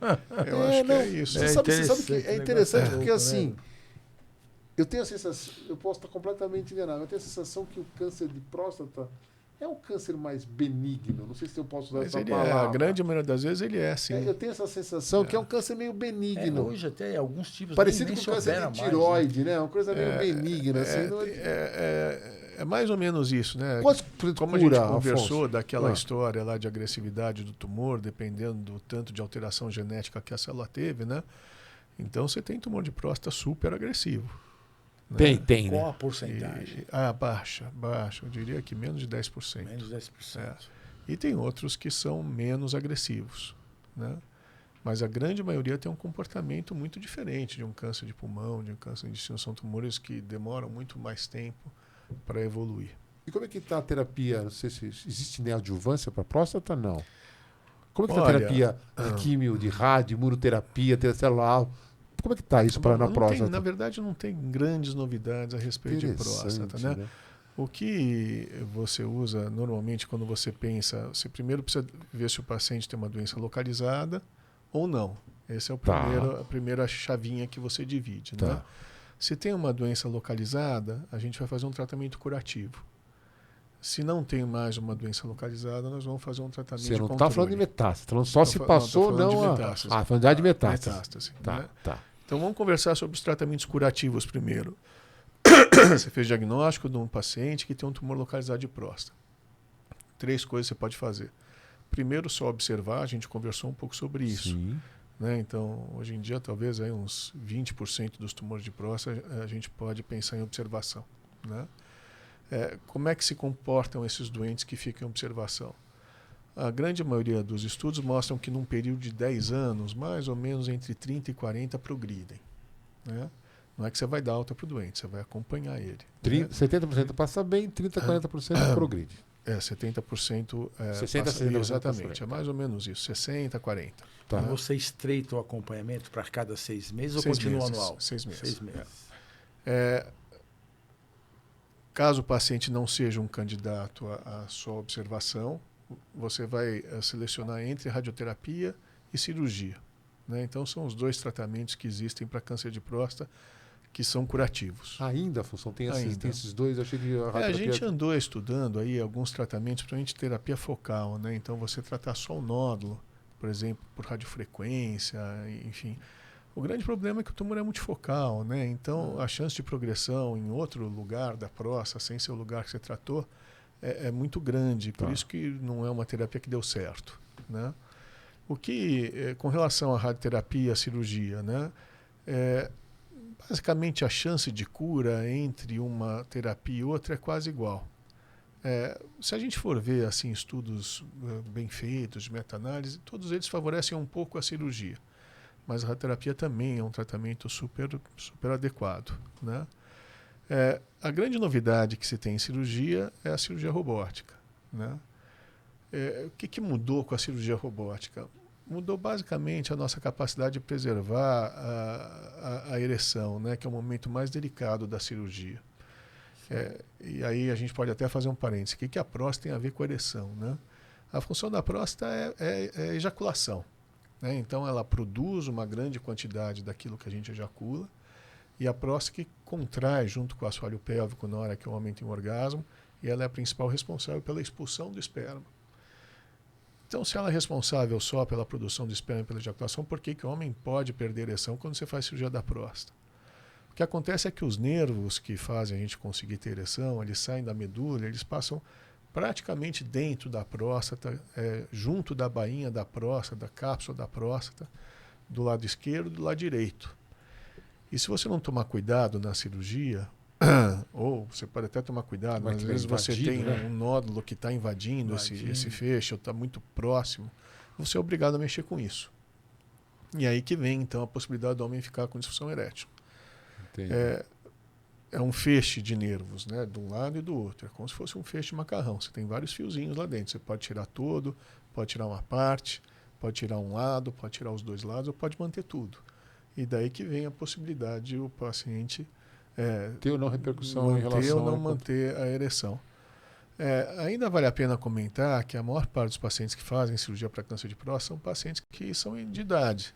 Eu acho que é isso. Você sabe que é interessante porque assim, eu tenho a sensação, eu posso estar completamente enganado, eu tenho a sensação que o câncer de próstata é um câncer mais benigno. Não sei se eu posso usar essa palavra. A grande maioria das vezes ele é, sim. Eu tenho essa sensação que é um câncer meio benigno. Hoje até alguns tipos parecido com o câncer de tireoide, né? Uma coisa meio benigna. Assim, É mais ou menos isso, né? Quantos Como a gente cura, conversou Afonso? daquela história lá de agressividade do tumor, dependendo do tanto de alteração genética que a célula teve, né? Então você tem tumor de próstata super agressivo. Tem, né? tem, Qual né? a porcentagem? Baixa. Eu diria que menos de 10%. Menos de 10%. É. E tem outros que são menos agressivos, né? Mas a grande maioria tem um comportamento muito diferente de um câncer de pulmão, de um câncer de intestino. São tumores que demoram muito mais tempo para evoluir. E como é que está a terapia? Não sei se existe neoadjuvância para próstata, não. Como é que está a Olha, terapia de químio, de rádio, imunoterapia, terapia celular? Como é que está isso para na próstata? Na verdade, não tem grandes novidades a respeito de próstata, né? O que você usa normalmente quando você pensa, você primeiro precisa ver se o paciente tem uma doença localizada ou não. Essa é a primeira chavinha que você divide. Tá. Né? Se tem uma doença localizada, a gente vai fazer um tratamento curativo. Se não tem mais uma doença localizada, nós vamos fazer um tratamento de controle. Você não está falando de metástase, está falando só se passou ou não. Falando de metástase. Né? Então vamos conversar sobre os tratamentos curativos primeiro. Você fez diagnóstico de um paciente que tem um tumor localizado de próstata. 3 coisas você pode fazer. Primeiro, só observar, a gente conversou um pouco sobre isso. Sim. Né? Então, hoje em dia, talvez aí uns 20% dos tumores de próstata a gente pode pensar em observação. Né? Como é que se comportam esses doentes que ficam em observação? A grande maioria dos estudos mostram que num período de 10 anos, mais ou menos entre 30 e 40 progridem. Né? Não é que você vai dar alta para o doente, você vai acompanhar ele. 70% passa bem, 30% a 40% progride. 70%. 60%. Exatamente, é mais ou menos isso, 60%, 40%. Tá. Você estreita o acompanhamento para cada 6 meses ou 6 continua meses, anual? 6 meses. 6 meses. Caso o paciente não seja um candidato à sua observação, você vai selecionar entre radioterapia e cirurgia. Né? Então, são os 2 tratamentos que existem para câncer de próstata que são curativos. Ainda a função tem esses 2, eu achei que a radioterapia... A gente andou estudando aí alguns tratamentos, principalmente terapia focal, né? Então, você tratar só o nódulo, por exemplo, por radiofrequência, enfim. O grande problema é que o tumor é multifocal, né? Então, a chance de progressão em outro lugar da próstata, sem ser o lugar que você tratou, é muito grande. Por isso que não é uma terapia que deu certo, né? O que, com relação à radioterapia e à cirurgia, né? Basicamente, a chance de cura entre uma terapia e outra é quase igual. Se a gente for ver assim, estudos bem feitos, de meta-análise, todos eles favorecem um pouco a cirurgia. Mas a radioterapia também é um tratamento super adequado. Né? A grande novidade que se tem em cirurgia é a cirurgia robótica. Né? O que mudou com a cirurgia robótica? Mudou basicamente a nossa capacidade de preservar a ereção, né? Que é o momento mais delicado da cirurgia. E aí a gente pode até fazer um parênteses. O que a próstata tem a ver com a ereção? Né? A função da próstata é ejaculação. Né? Então ela produz uma grande quantidade daquilo que a gente ejacula e a próstata que contrai junto com o assoalho pélvico na hora que o homem tem um orgasmo e ela é a principal responsável pela expulsão do esperma. Então, se ela é responsável só pela produção de esperma e pela ejaculação, por que o homem pode perder ereção quando você faz cirurgia da próstata? O que acontece é que os nervos que fazem a gente conseguir ter ereção, eles saem da medula, eles passam praticamente dentro da próstata, junto da bainha da próstata, da cápsula da próstata, do lado esquerdo e do lado direito. E se você não tomar cuidado na cirurgia, ou você pode até tomar cuidado, mas às vezes você tem um nódulo que está invadindo esse feixe, ou está muito próximo, você é obrigado a mexer com isso. E aí que vem, então, a possibilidade do homem ficar com disfunção erétil. É um feixe de nervos, né, de um lado e do outro. É como se fosse um feixe de macarrão. Você tem vários fiozinhos lá dentro. Você pode tirar todo, pode tirar uma parte, pode tirar um lado, pode tirar os 2 lados, ou pode manter tudo. E daí que vem a possibilidade de o paciente ter ou não repercussão em relação manter ou não manter a ereção. Ainda vale a pena comentar que a maior parte dos pacientes que fazem cirurgia para câncer de próstata são pacientes que são de idade.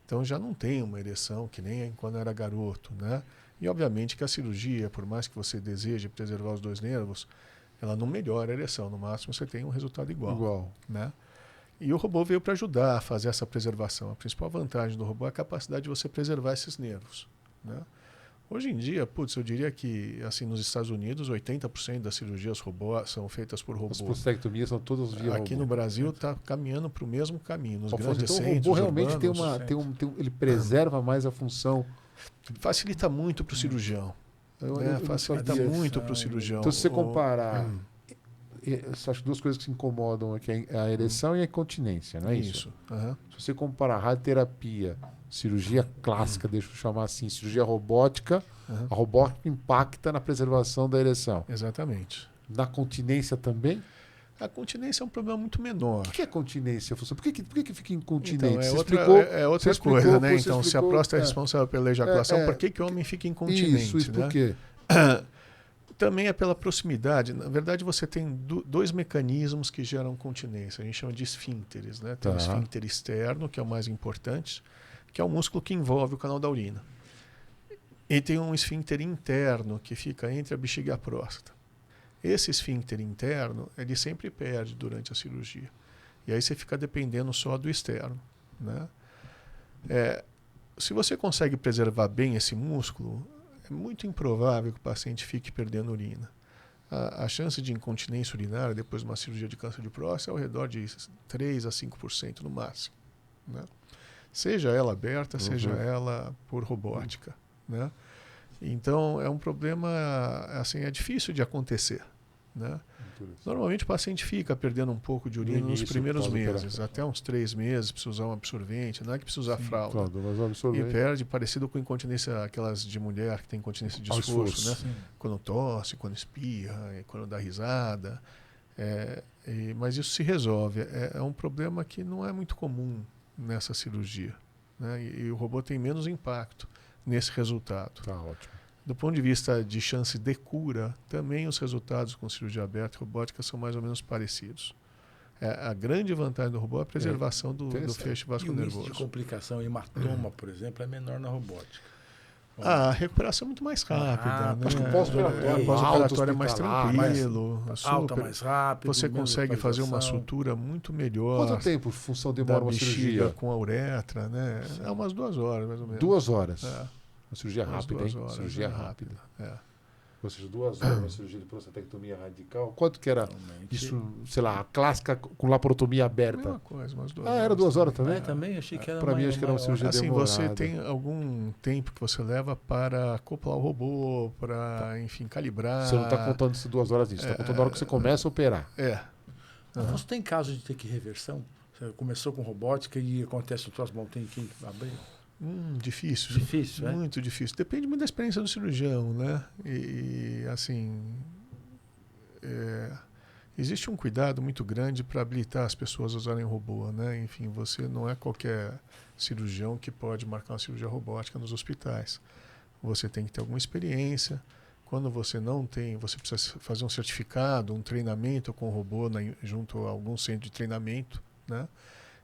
Então já não tem uma ereção que nem quando era garoto, né? E obviamente que a cirurgia, por mais que você deseje preservar os 2 nervos, ela não melhora a ereção. No máximo você tem um resultado igual. Né? E o robô veio para ajudar a fazer essa preservação. A principal vantagem do robô é a capacidade de você preservar esses nervos. Né? Hoje em dia, eu diria que assim, nos Estados Unidos, 80% das cirurgias robô são feitas por robô. As prostatectomias são todas via Aqui robô. no Brasil está caminhando para o mesmo caminho. Nos grandes Então o centros robô realmente urbanos, ele preserva mais a função. facilita muito para o cirurgião. Facilita muito para o cirurgião. Então, se você comparar, acho que duas coisas que se incomodam aqui, a ereção e a incontinência, não é isso? Uhum. Se você comparar radioterapia, cirurgia clássica, deixa eu chamar assim, cirurgia robótica, a robótica impacta na preservação da ereção. Exatamente. Na continência também? A continência é um problema muito menor. O que é continência? Por que fica incontinente? Então, Você outra explicou, coisa, né? Então, explicou, se a próstata é responsável pela ejaculação, por que o homem fica incontinente? Isso por quê? Também é pela proximidade. Na verdade, você tem dois mecanismos que geram continência. A gente chama de esfíncteres, né? Tem o esfíncter externo, que é o mais importante, que é o músculo que envolve o canal da urina. E tem um esfíncter interno, que fica entre a bexiga e a próstata. Esse esfíncter interno, ele sempre perde durante a cirurgia. E aí você fica dependendo só do externo, né? Se você consegue preservar bem esse músculo, é muito improvável que o paciente fique perdendo urina. A chance de incontinência urinária depois de uma cirurgia de câncer de próstata é ao redor de 3 a 5% no máximo, né? Seja ela aberta, seja ela por robótica, né? Então, é um problema, assim, é difícil de acontecer, né? Normalmente o paciente fica perdendo um pouco de urina nos primeiros meses, até uns 3 meses, precisa usar um absorvente, não é que precisa usar fralda. E perde, parecido com incontinência, aquelas de mulher que tem incontinência de esforço, né? Sim. Quando tosse, quando espirra, quando dá risada. Mas isso se resolve. É um problema que não é muito comum nessa cirurgia, né? E o robô tem menos impacto nesse resultado. Tá ótimo. Do ponto de vista de chance de cura, também os resultados com cirurgia aberta e robótica são mais ou menos parecidos. A grande vantagem do robô é a preservação do feixe vascular-nervoso. O índice de complicação, hematoma, por exemplo, é menor na robótica. A recuperação é muito mais rápida. Né? Acho que o pós-operatório é mais tranquilo. Alta mais rápido. Você consegue fazer uma sutura muito melhor. Quanto tempo função demora uma cirurgia? Com a uretra, né? É umas 2 horas, mais ou menos. 2 horas? Uma cirurgia rápida, hein? Horas, cirurgia rápida. Ou seja, 2 horas, uma cirurgia de prostatectomia radical. Quanto que era isso, sei lá, a clássica com laparotomia aberta? Mesma coisa, umas 2 horas. Era 2 horas também? Também, achei que era Para mim, acho que era uma cirurgia demorada. Assim, você tem algum tempo que você leva para acoplar o robô, para, enfim, calibrar. Você não está contando essas 2 horas disso, você está contando a hora que você começa a operar. Você tem caso de ter que reversão? Você começou com robótica e acontece as tuas mãos, tem que abrir? Difícil. Difícil, muito difícil. Depende muito da experiência do cirurgião, né? E assim, existe um cuidado muito grande para habilitar as pessoas a usarem robô, né? Enfim, você não é qualquer cirurgião que pode marcar uma cirurgia robótica nos hospitais. Você tem que ter alguma experiência. Quando você não tem, você precisa fazer um certificado, um treinamento com o robô junto a algum centro de treinamento, né?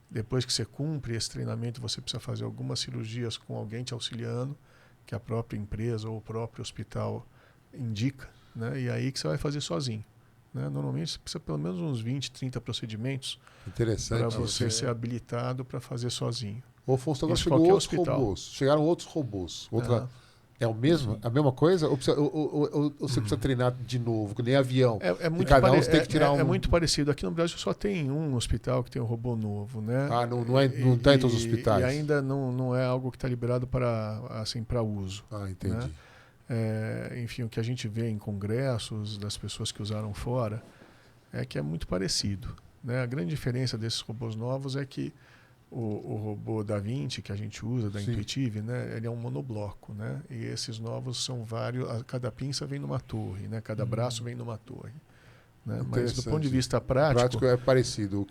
Depois que você cumpre esse treinamento, você precisa fazer algumas cirurgias com alguém te auxiliando, que a própria empresa ou o próprio hospital indica, né? E aí que você vai fazer sozinho, né? Normalmente você precisa pelo menos uns 20, 30 procedimentos para você ser habilitado para fazer sozinho. Ô, Afonso, agora chegou outros robôs. Chegaram outros robôs. É o mesmo? A mesma coisa? Ou você precisa treinar de novo, que nem avião? É muito você tem que tirar é muito parecido. Aqui no Brasil só tem um hospital que tem um robô novo, né? Não está em todos os hospitais? E ainda não é algo que está liberado para uso. Entendi. Né? Enfim, o que a gente vê em congressos das pessoas que usaram fora é que é muito parecido, né? A grande diferença desses robôs novos é que o robô Da Vinci que a gente usa, da Intuitive, né, ele é um monobloco, né? E esses novos são vários, cada pinça vem numa torre, né? Cada braço vem numa torre, né? Mas do ponto de vista prático é parecido.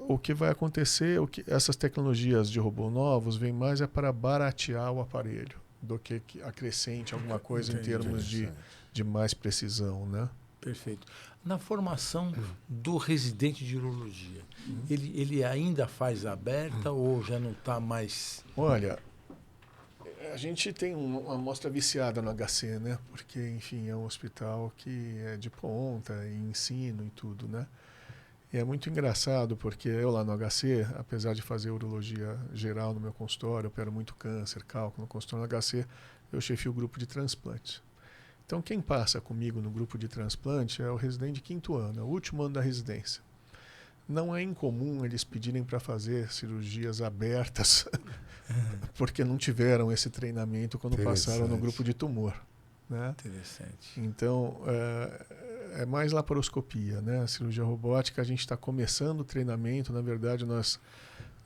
O que vai acontecer, essas tecnologias de robô novos vêm mais para baratear o aparelho do que acrescente alguma coisa em termos de mais precisão, né? Perfeito. Na formação do residente de urologia, ele ainda faz aberta ou já não está mais... Olha, a gente tem uma amostra viciada no HC, né? Porque, enfim, é um hospital que é de ponta, e ensino e tudo, né? E é muito engraçado porque eu lá no HC, apesar de fazer urologia geral no meu consultório, eu opero muito câncer, cálculo no consultório no HC, eu chefio o grupo de transplante. Então, quem passa comigo no grupo de transplante é o residente de 5º ano, é o último ano da residência. Não é incomum eles pedirem para fazer cirurgias abertas, porque não tiveram esse treinamento quando passaram no grupo de tumor. Né? Interessante. Então, é mais laparoscopia. Né? A cirurgia robótica, a gente está começando o treinamento. Na verdade, nós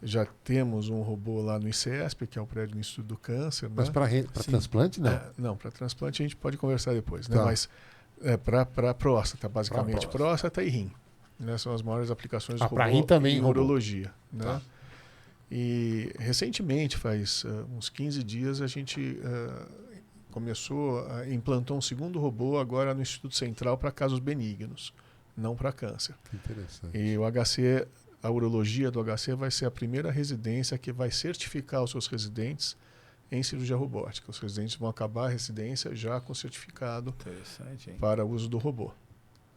já temos um robô lá no ICESP, que é o prédio do Instituto do Câncer. Mas né? para transplante, não? Não, para transplante a gente pode conversar depois. Né? Tá. Mas para próstata, basicamente. Próstata e rim. Né? São as maiores aplicações do robô rim também, em robô. urologia. Né? Tá. E recentemente, faz uns 15 dias, a gente implantou um segundo robô agora no Instituto Central para casos benignos, não para câncer. Que interessante. E o HC, a urologia do HC vai ser a primeira residência que vai certificar os seus residentes em cirurgia robótica. Os residentes vão acabar a residência já com certificado para uso do robô.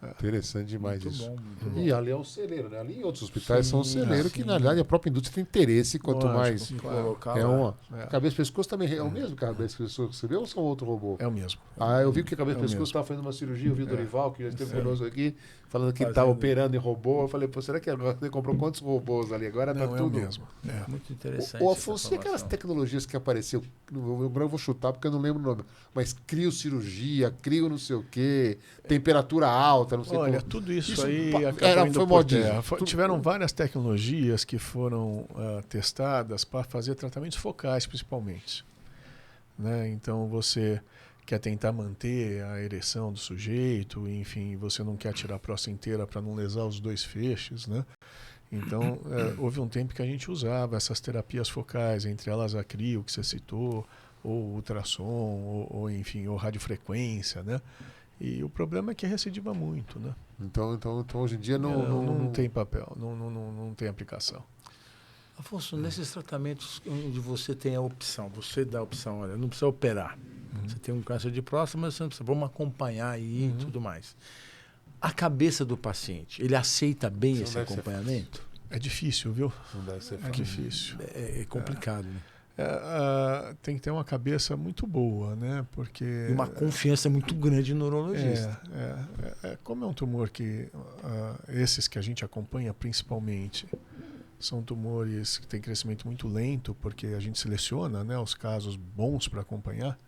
Interessante demais muito isso. Uhum. Muito bom. E ali é um celeiro, né? Ali em outros hospitais Sim, são um celeiro que, na verdade, a própria indústria tem interesse, quanto mais... Colocar É lá. uma... Cabeça e pescoço também é o mesmo cabeça e pescoço que você viu ou são outro robô? É o mesmo. Eu vi que a cabeça e pescoço estava fazendo uma cirurgia, eu vi o Dorival, que já esteve conosco aqui, falando que estava operando em robô. Eu falei, pô, será que agora você comprou quantos robôs ali? Agora tá Não, tudo... é o mesmo. Muito interessante. Ô, Afonso, e aquelas tecnologias que apareceu, eu vou chutar porque eu não lembro o nome, mas criocirurgia, crio não sei o quê, temperatura alta, não sei Olha, como... tudo isso aí acabou foi indo por modismo. terra. Tiveram várias tecnologias que foram testadas para fazer tratamentos focais, principalmente. Né? Então, você quer tentar manter a ereção do sujeito, enfim, você não quer tirar a próstata inteira para não lesar os 2 feixes, né? Então, houve um tempo que a gente usava essas terapias focais, entre elas a crio, que você citou, ou ultrassom, ou enfim, ou radiofrequência, né? E o problema é que recidiva muito, né? Então hoje em dia não tem papel, não tem aplicação. Afonso, nesses tratamentos onde você tem a opção, você dá a opção, olha, não precisa operar. Você tem um câncer de próstata, mas você não precisa, vamos acompanhar aí e tudo mais. A cabeça do paciente, ele aceita bem esse acompanhamento? É difícil, viu? Não deve ser fácil. É difícil. É complicado, né? Tem que ter uma cabeça muito boa, né? Porque e uma confiança muito grande no neurologista. Como é um tumor que esses que a gente acompanha principalmente são tumores que têm crescimento muito lento, porque a gente seleciona, né, os casos bons para acompanhar,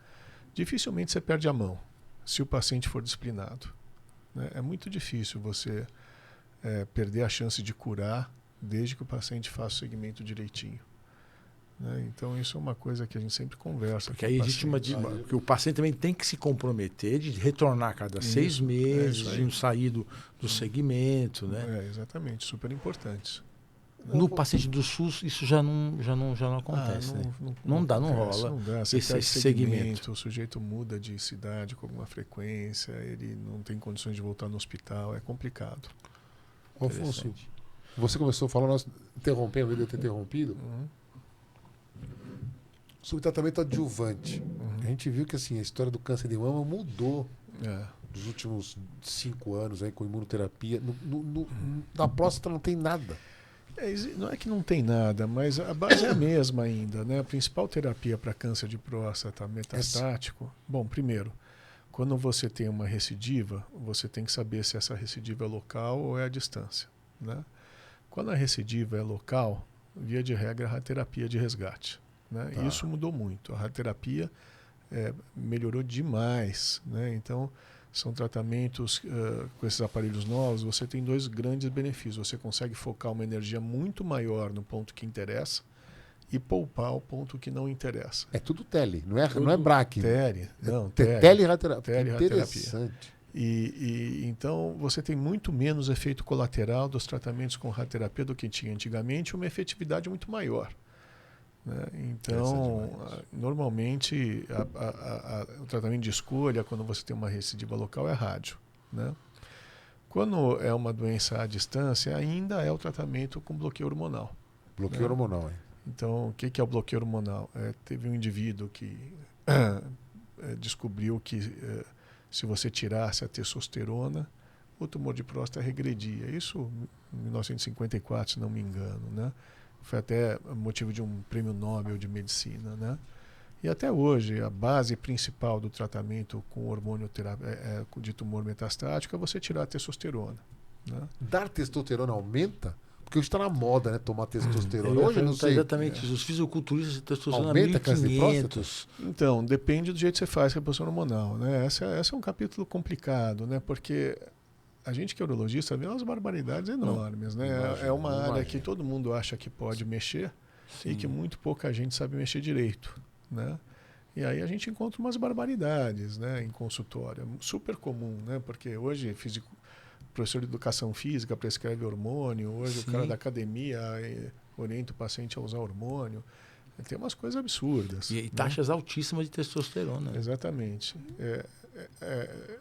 dificilmente você perde a mão se o paciente for disciplinado. Né? É muito difícil você perder a chance de curar desde que o paciente faça o segmento direitinho. Né? Então, isso é uma coisa que a gente sempre conversa. Porque aí existe que o paciente também tem que se comprometer de retornar a cada 6 meses, de não sair do segmento. Né? Exatamente, super importante. No paciente do SUS, isso já não acontece. Não dá, não rola. Não dá. Esse segmento. O sujeito muda de cidade com alguma frequência, ele não tem condições de voltar no hospital, é complicado. Afonso, você começou a falar, nós interrompemos, eu ter interrompido. Sobre tratamento adjuvante. A gente viu que assim, a história do câncer de mama mudou nos últimos 5 anos aí, com imunoterapia. Na próstata não tem nada. Não é que não tem nada, mas a base é a mesma ainda. Né? A principal terapia para câncer de próstata metastático... Bom, primeiro, quando você tem uma recidiva, você tem que saber se essa recidiva é local ou é à distância. Né? Quando a recidiva é local, via de regra, a radioterapia de resgate. Né? E isso mudou muito. A radioterapia melhorou demais. Né? Então, são tratamentos com esses aparelhos novos, você tem 2 grandes benefícios. Você consegue focar uma energia muito maior no ponto que interessa e poupar o ponto que não interessa. É tudo tele, não é BRAC. Teleradioterapia. Interessante. E então você tem muito menos efeito colateral dos tratamentos com radioterapia do que tinha antigamente, uma efetividade muito maior. Né? Então, normalmente, o tratamento de escolha, quando você tem uma recidiva local, é rádio. Né? Quando é uma doença à distância, ainda é o tratamento com bloqueio hormonal. Bloqueio hormonal, Então, o que é o bloqueio hormonal? Teve um indivíduo que descobriu que se você tirasse a testosterona, o tumor de próstata regredia. Isso em 1954, se não me engano, né? Foi até motivo de um prêmio Nobel de medicina, né? E até hoje, a base principal do tratamento com hormônio de tumor metastático é você tirar a testosterona. Né? Dar testosterona aumenta? Porque hoje está na moda, né? Tomar testosterona. Eu ia Hoje eu não perguntar sei. exatamente isso. Os fisiculturistas de testosterona Aumenta a câncer de 1500. Então, depende do jeito que você faz a reposição hormonal. Né? Esse é um capítulo complicado, né? Porque a gente que é urologista vê umas barbaridades enormes. Né? É uma área que todo mundo acha que pode mexer. Sim. E que muito pouca gente sabe mexer direito. Né? E aí a gente encontra umas barbaridades, né, em consultório. Super comum, né? Porque hoje professor de educação física prescreve hormônio, hoje o cara da academia orienta o paciente a usar hormônio. Tem umas coisas absurdas. E taxas altíssimas de testosterona. Exatamente.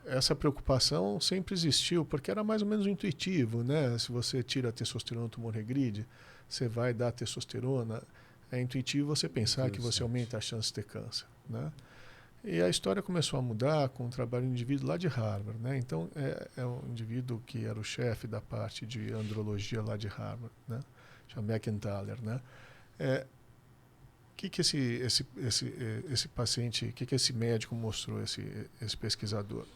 Essa preocupação sempre existiu, porque era mais ou menos intuitivo. Né? Se você tira a testosterona do tumor regride, você vai dar testosterona. É intuitivo você pensar que você aumenta a chance de ter câncer. Né? E a história começou a mudar com o trabalho de um indivíduo lá de Harvard. Né? Então, é um indivíduo que era o chefe da parte de andrologia lá de Harvard, né? Chama McIntyre. Né? Que esse paciente, que esse médico mostrou, esse pesquisador?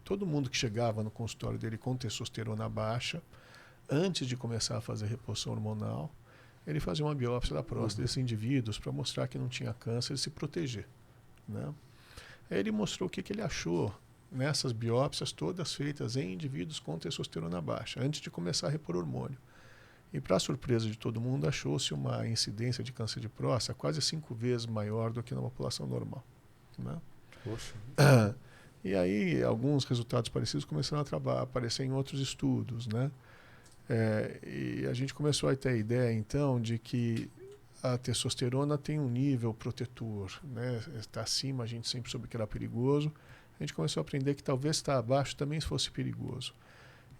Todo mundo que chegava no consultório dele com testosterona baixa, antes de começar a fazer reposição hormonal, ele fazia uma biópsia da próstata desses indivíduos para mostrar que não tinha câncer e se proteger. Né? Aí ele mostrou o que ele achou nessas biópsias todas feitas em indivíduos com testosterona baixa, antes de começar a repor hormônio. E, para surpresa de todo mundo, achou-se uma incidência de câncer de próstata quase 5 vezes maior do que na população normal. Né? Poxa. E aí, alguns resultados parecidos começaram a aparecer em outros estudos. Né? E a gente começou a ter a ideia, então, de que a testosterona tem um nível protetor. Né? Está acima, a gente sempre soube que era perigoso. A gente começou a aprender que talvez estar abaixo também fosse perigoso.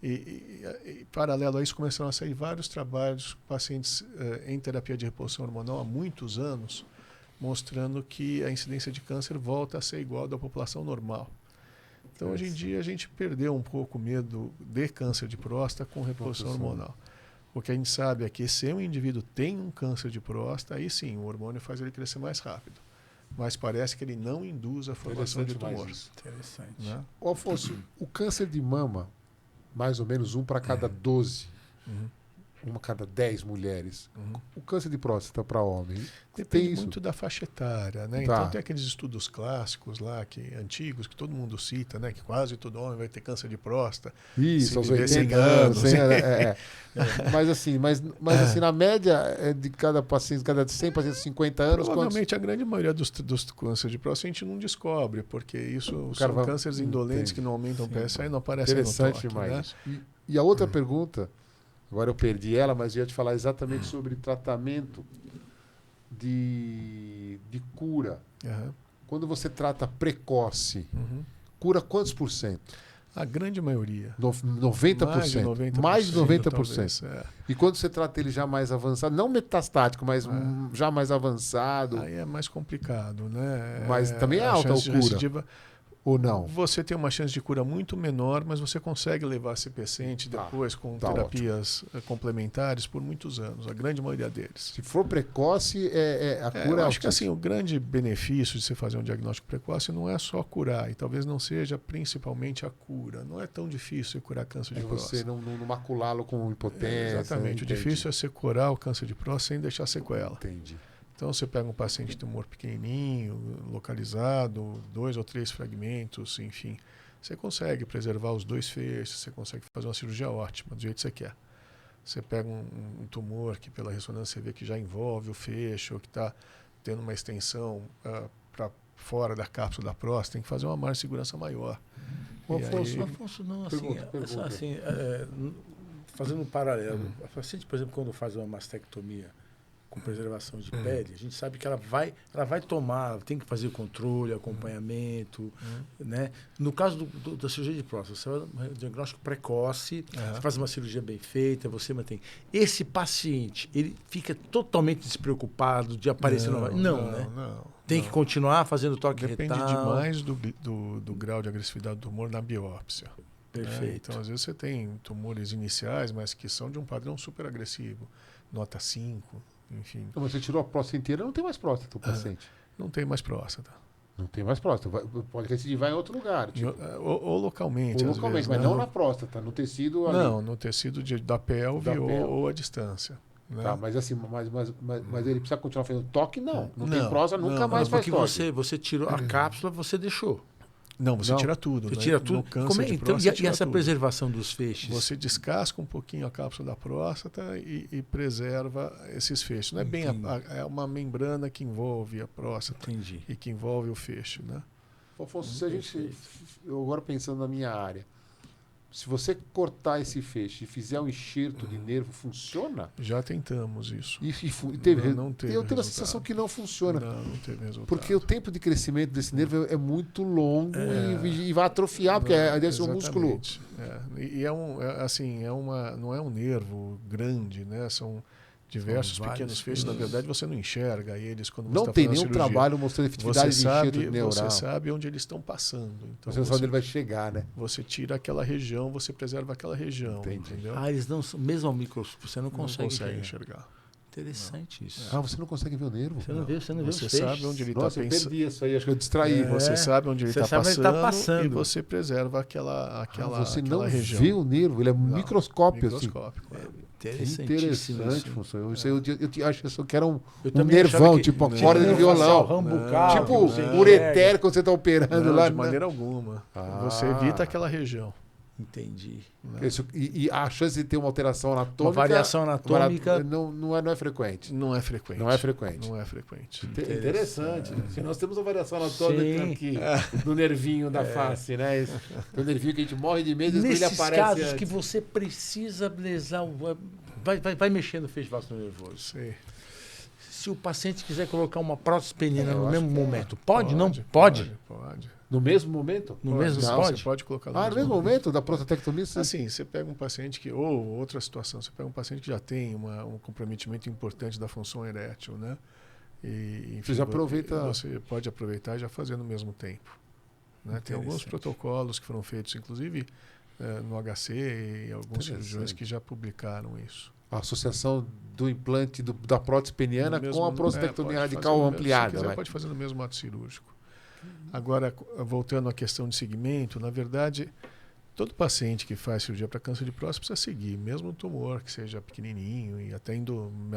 E paralelo a isso, começaram a sair vários trabalhos com pacientes em terapia de reposição hormonal há muitos anos, mostrando que a incidência de câncer volta a ser igual à da população normal. Então, hoje em dia, a gente perdeu um pouco o medo de câncer de próstata com reposição hormonal. O que a gente sabe é que se um indivíduo tem um câncer de próstata, aí sim, o hormônio faz ele crescer mais rápido. Mas parece que ele não induz a formação de tumor. Interessante. Né? Afonso, o câncer de mama, mais ou menos 1 para cada 12, 1 a cada 10 mulheres. O câncer de próstata para homem, depende tem isso? muito da faixa etária, né? Tá. Então tem aqueles estudos clássicos lá, antigos, que todo mundo cita, né? Que quase todo homem vai ter câncer de próstata. Isso, aos viver 80 100 anos. anos. Mas assim, na média, de cada paciente, cada 100 pacientes, 50 anos, Provavelmente a grande maioria dos cânceres de próstata a gente não descobre, porque isso são cânceres indolentes que não aumentam PSA e não aparecem no toque. Interessante demais. Né? E a outra pergunta, agora eu perdi ela, mas eu ia te falar exatamente sobre tratamento de cura. Quando você trata precoce, cura quantos por cento? A grande maioria. 90%. Mais de 90%. Talvez, E quando você trata ele já mais avançado, não metastático, mas já mais avançado. Aí é mais complicado, né? Mas também é alta a cura. Ou não? Você tem uma chance de cura muito menor, mas você consegue levar esse paciente depois com terapias complementares por muitos anos, a grande maioria deles. Se for precoce, a cura é eu acho que assim, o grande benefício de você fazer um diagnóstico precoce não é só curar, e talvez não seja principalmente a cura. Não é tão difícil curar câncer de próstata. Você não maculá-lo com impotência. Exatamente. O difícil é você curar o câncer de próstata sem deixar sequela. Entendi. Então, você pega um paciente de tumor pequenininho, localizado, 2 ou 3 fragmentos, enfim. Você consegue preservar os 2 feixes, você consegue fazer uma cirurgia ótima, do jeito que você quer. Você pega um tumor que pela ressonância você vê que já envolve o feixe, ou que está tendo uma extensão para fora da cápsula da próstata, tem que fazer uma margem de segurança maior. Afonso, não, assim, fazendo um paralelo. A paciente, por exemplo, quando faz uma mastectomia com preservação de pele, a gente sabe que ela vai tomar, tem que fazer controle, acompanhamento, né? No caso da cirurgia de próstata, você vai um diagnóstico precoce, você faz uma cirurgia bem feita, você mantém. Esse paciente, ele fica totalmente despreocupado de aparecer novamente? Não. Tem que continuar fazendo toque retal? Depende demais do grau de agressividade do tumor na biópsia. Perfeito. Então, às vezes você tem tumores iniciais, mas que são de um padrão super agressivo, nota 5, enfim. Então, você tirou a próstata inteira, não tem mais próstata o paciente. Não tem mais próstata. Não tem mais próstata. Pode recidivar em outro lugar. Tipo, Ou localmente, ou às localmente, vezes, mas né? não na próstata, no tecido ali. Não, no tecido da pelve, Da pelve. ou à distância. Né? Tá, mas assim, mas ele precisa continuar fazendo toque? Não. Não tem Não, próstata, nunca não, mais Não, faz porque toque. você tirou a cápsula, você deixou. Não, você Não. tira tudo. Você né? tira No tudo. câncer de Então, próstata, e tira essa tudo. preservação dos feixes? Você descasca um pouquinho a cápsula da próstata e preserva esses feixes. Não é bem é uma membrana que envolve a próstata. Entendi. E que envolve o feixe, né? Afonso, se a gente. Eu agora pensando na minha área. Se você cortar esse feixe e fizer um enxerto de nervo, funciona? Já tentamos isso. E teve, Não teve eu tenho a resultado. sensação que não funciona. Não teve resultado. Porque o tempo de crescimento desse nervo é muito longo e vai atrofiar, porque deve ser um músculo. Exatamente. E não é um nervo grande, né? São diversos pequenos feixes. Na verdade, você não enxerga eles quando você Não está tem fazendo nenhum cirurgia. trabalho mostrando efetividade de enxerto neural. Você sabe onde eles estão passando. Então, Você não sabe onde ele vai chegar, né? Você tira aquela região, você preserva aquela região. Entendi. Entendeu? Eles não, mesmo ao microscópio, você não Não consegue enxergar. Interessante isso. Ah, você não consegue ver o nervo? Você não vê os Você feixes. sabe onde ele está Nossa, eu pensando. perdi isso aí, acho que eu distraí. Você sabe onde ele Você está sabe onde ele tá passando. e você preserva aquela Você aquela não região. vê o nervo, ele é microscópio, assim. Microscópico. Interessantíssimo. Interessante, Afonso. Eu acho que era um também achava nervão, que- tipo a Não. corda de violão. Rambucal, Tipo não sei o que ureter quando você está operando Não, lá. de maneira alguma. Você evita aquela região. Entendi. Né? E a chance de ter uma alteração anatômica. Uma variação anatômica. Não é frequente. Não é frequente. Não é frequente. Não é frequente. Interessante. Se nós temos uma variação anatômica Sim. aqui no nervinho da face, né? O nervinho que a gente morre de medo, ele Nesses aparece. casos antes. que você precisa lesar, vai mexendo no feixe vaso nervoso. Sei. Se o paciente quiser colocar uma prótese peniana eu no acho mesmo que é. momento, pode? Não pode? Pode. No mesmo momento? No mesmo Não, pode? Você pode colocar No mesmo momento da prostatectomia? Assim, você pega um paciente que, ou outra situação, você pega um paciente que já tem um comprometimento importante da função erétil, né? E, enfim, Você já aproveita. Você pode aproveitar e já fazer no mesmo tempo. Né? Tem alguns protocolos que foram feitos, inclusive no HC e alguns cirurgiões que já publicaram isso. A associação do implante da prótese peniana com a prostatectomia radical ampliada. Se quiser, pode fazer no mesmo ato cirúrgico. Agora, voltando à questão de segmento, na verdade, todo paciente que faz cirurgia para câncer de próstata precisa seguir, mesmo o tumor que seja pequenininho e até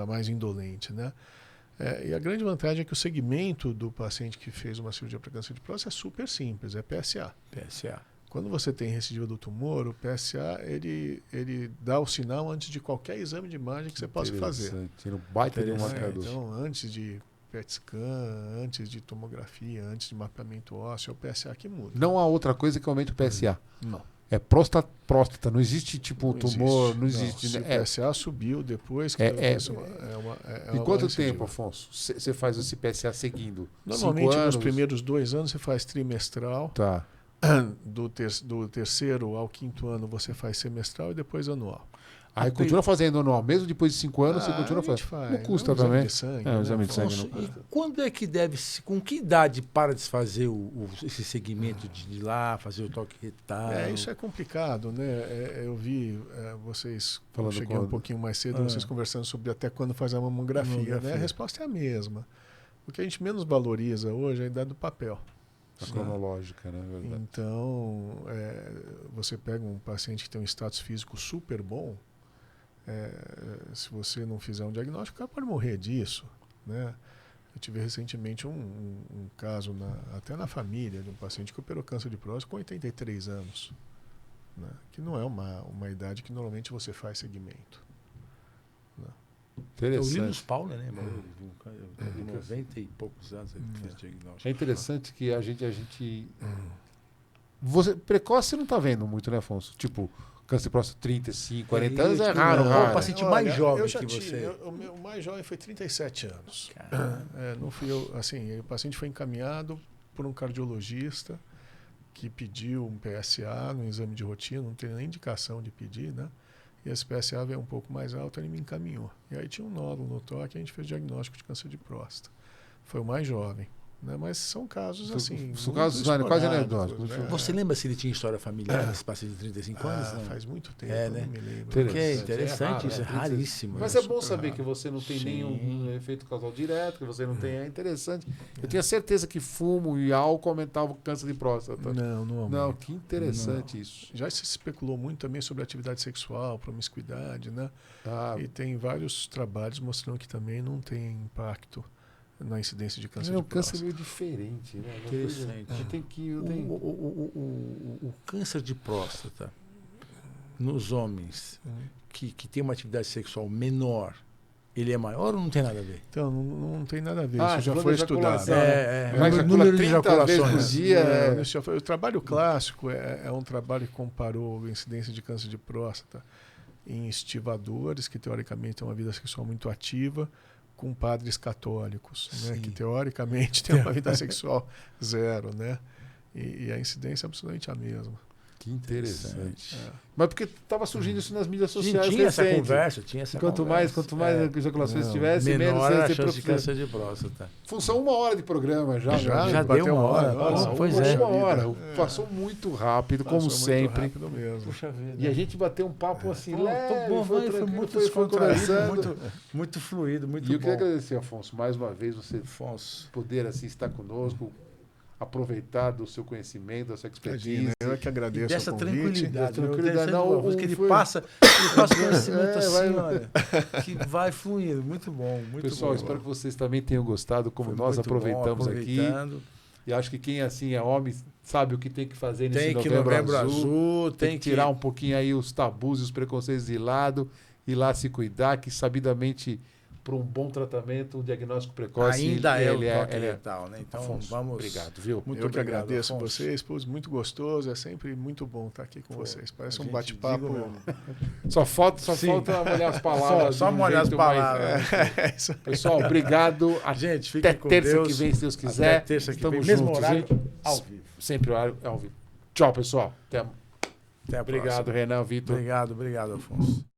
mais indolente, né? E a grande vantagem é que o segmento do paciente que fez uma cirurgia para câncer de próstata é super simples, é PSA. PSA. Quando você tem recidiva do tumor, o PSA ele dá o sinal antes de qualquer exame de imagem que você possa fazer. No baita de um marcador. Então, antes de PET scan, antes de tomografia, antes de mapeamento ósseo, é o PSA que muda. Não há outra coisa que aumente o PSA. Não. É próstata. Não existe tipo um tumor, não existe. Se Né? o PSA subiu depois que E quanto tempo, Afonso, você faz esse PSA seguindo? Normalmente, 5 anos? nos primeiros 2 anos, você faz trimestral. Tá. Do terceiro ao 5º ano, você faz semestral e depois anual. Aí continua fazendo anual. Mesmo depois de 5 anos, você continua fazendo. Faz. Não custa um também. Exame de sangue, um exame de sangue Afonso, não e custa. quando é que com que idade para de se fazer esse segmento de ir lá, fazer o toque retal? Isso é complicado, né? Eu vi vocês, Falando cheguei um pouquinho mais cedo, vocês conversando sobre até quando faz a mamografia, né? A resposta é a mesma. O que a gente menos valoriza hoje é a idade do papel. A cronológica, né? Verdade. Então, você pega um paciente que tem um status físico super bom, se você não fizer um diagnóstico, o cara pode morrer disso, né? Eu tive recentemente um caso, até na família, de um paciente que operou câncer de próstata com 83 anos, né? Que não é uma idade que normalmente você faz segmento. Né? Eu li nos Paula, né? De 90 e poucos anos ele fez diagnóstico. É interessante que a gente precoce você não está vendo muito, né, Afonso? Tipo, câncer de próstata 35, 40 anos é raro. O paciente mais jovem que você... O mais jovem foi 37 anos. Não fui eu, assim, o paciente foi encaminhado por um cardiologista que pediu um PSA no exame de rotina, não tem nem indicação de pedir, né? E esse PSA veio um pouco mais alto, ele me encaminhou. E aí tinha um nódulo no toque, a gente fez diagnóstico de câncer de próstata. Foi o mais jovem. né? Mas são casos assim. São casos quase anedóticos. Né? Você lembra se ele tinha história familiar nesse paciente de 35 anos? Não? Faz muito tempo, né? não me lembro. Porque é interessante, isso é raríssimo. Mas é bom saber que você não tem nenhum efeito causal direto, que você não tem. É interessante. Eu tinha certeza que fumo e álcool aumentavam o câncer de próstata. Não, que interessante isso. Já se especulou muito também sobre atividade sexual, promiscuidade, né? E tem vários trabalhos mostrando que também não tem impacto na incidência de câncer de próstata. É um câncer meio diferente, né? Interessante. O câncer de próstata nos homens que tem uma atividade sexual menor, ele é maior ou não tem nada a ver? Então, não tem nada a ver. Isso já foi estudado. O número de ejaculações. O trabalho clássico é um trabalho que comparou a incidência de câncer de próstata em estivadores, que teoricamente têm uma vida sexual muito ativa, com padres católicos, né, que teoricamente têm uma vida sexual zero, né? E a incidência é absolutamente a mesma. Que interessante. Mas porque estava surgindo isso nas mídias sociais. Tinha essa conversa. Quanto mais ejaculações tivesse, menos menor a chance de câncer de próstata. Função 1 hora de programa já. Já deu uma hora. Pois é. Uma hora. Passou muito rápido, como sempre. Muito rápido mesmo. Puxa vida. E a gente bateu um papo assim, leve, foi muito conversando. Muito fluido, muito bom. E eu queria agradecer, Afonso, mais uma vez você poder assim, estar conosco, aproveitar do seu conhecimento, da sua expertise. Eu que agradeço dessa o convite. tranquilidade. Não, que ele passa conhecimento assim, olha, que vai fluindo. Muito bom, muito Pessoal, bom. espero que vocês também tenham gostado, como nós aproveitamos aqui. E acho que quem assim é homem sabe o que tem que fazer nesse Novembro Azul. Tem que tirar um pouquinho aí os tabus e os preconceitos de lado, ir lá se cuidar, que sabidamente para um bom tratamento, um diagnóstico precoce. Ainda é o toque letal, né? Então, Afonso, vamos. Obrigado, viu? Muito obrigado, agradeço vocês, muito gostoso. É sempre muito bom estar aqui com vocês. Parece um bate-papo. Só falta molhar as palavras. Só molhar as palavras. Pessoal, obrigado. Gente, até terça que vem, se Deus quiser. Até terça que vem. Mesmo horário, ao vivo. Sempre horário ao vivo. Tchau, pessoal. Até a Obrigado, próxima. Renan, Vitor. Obrigado, Afonso.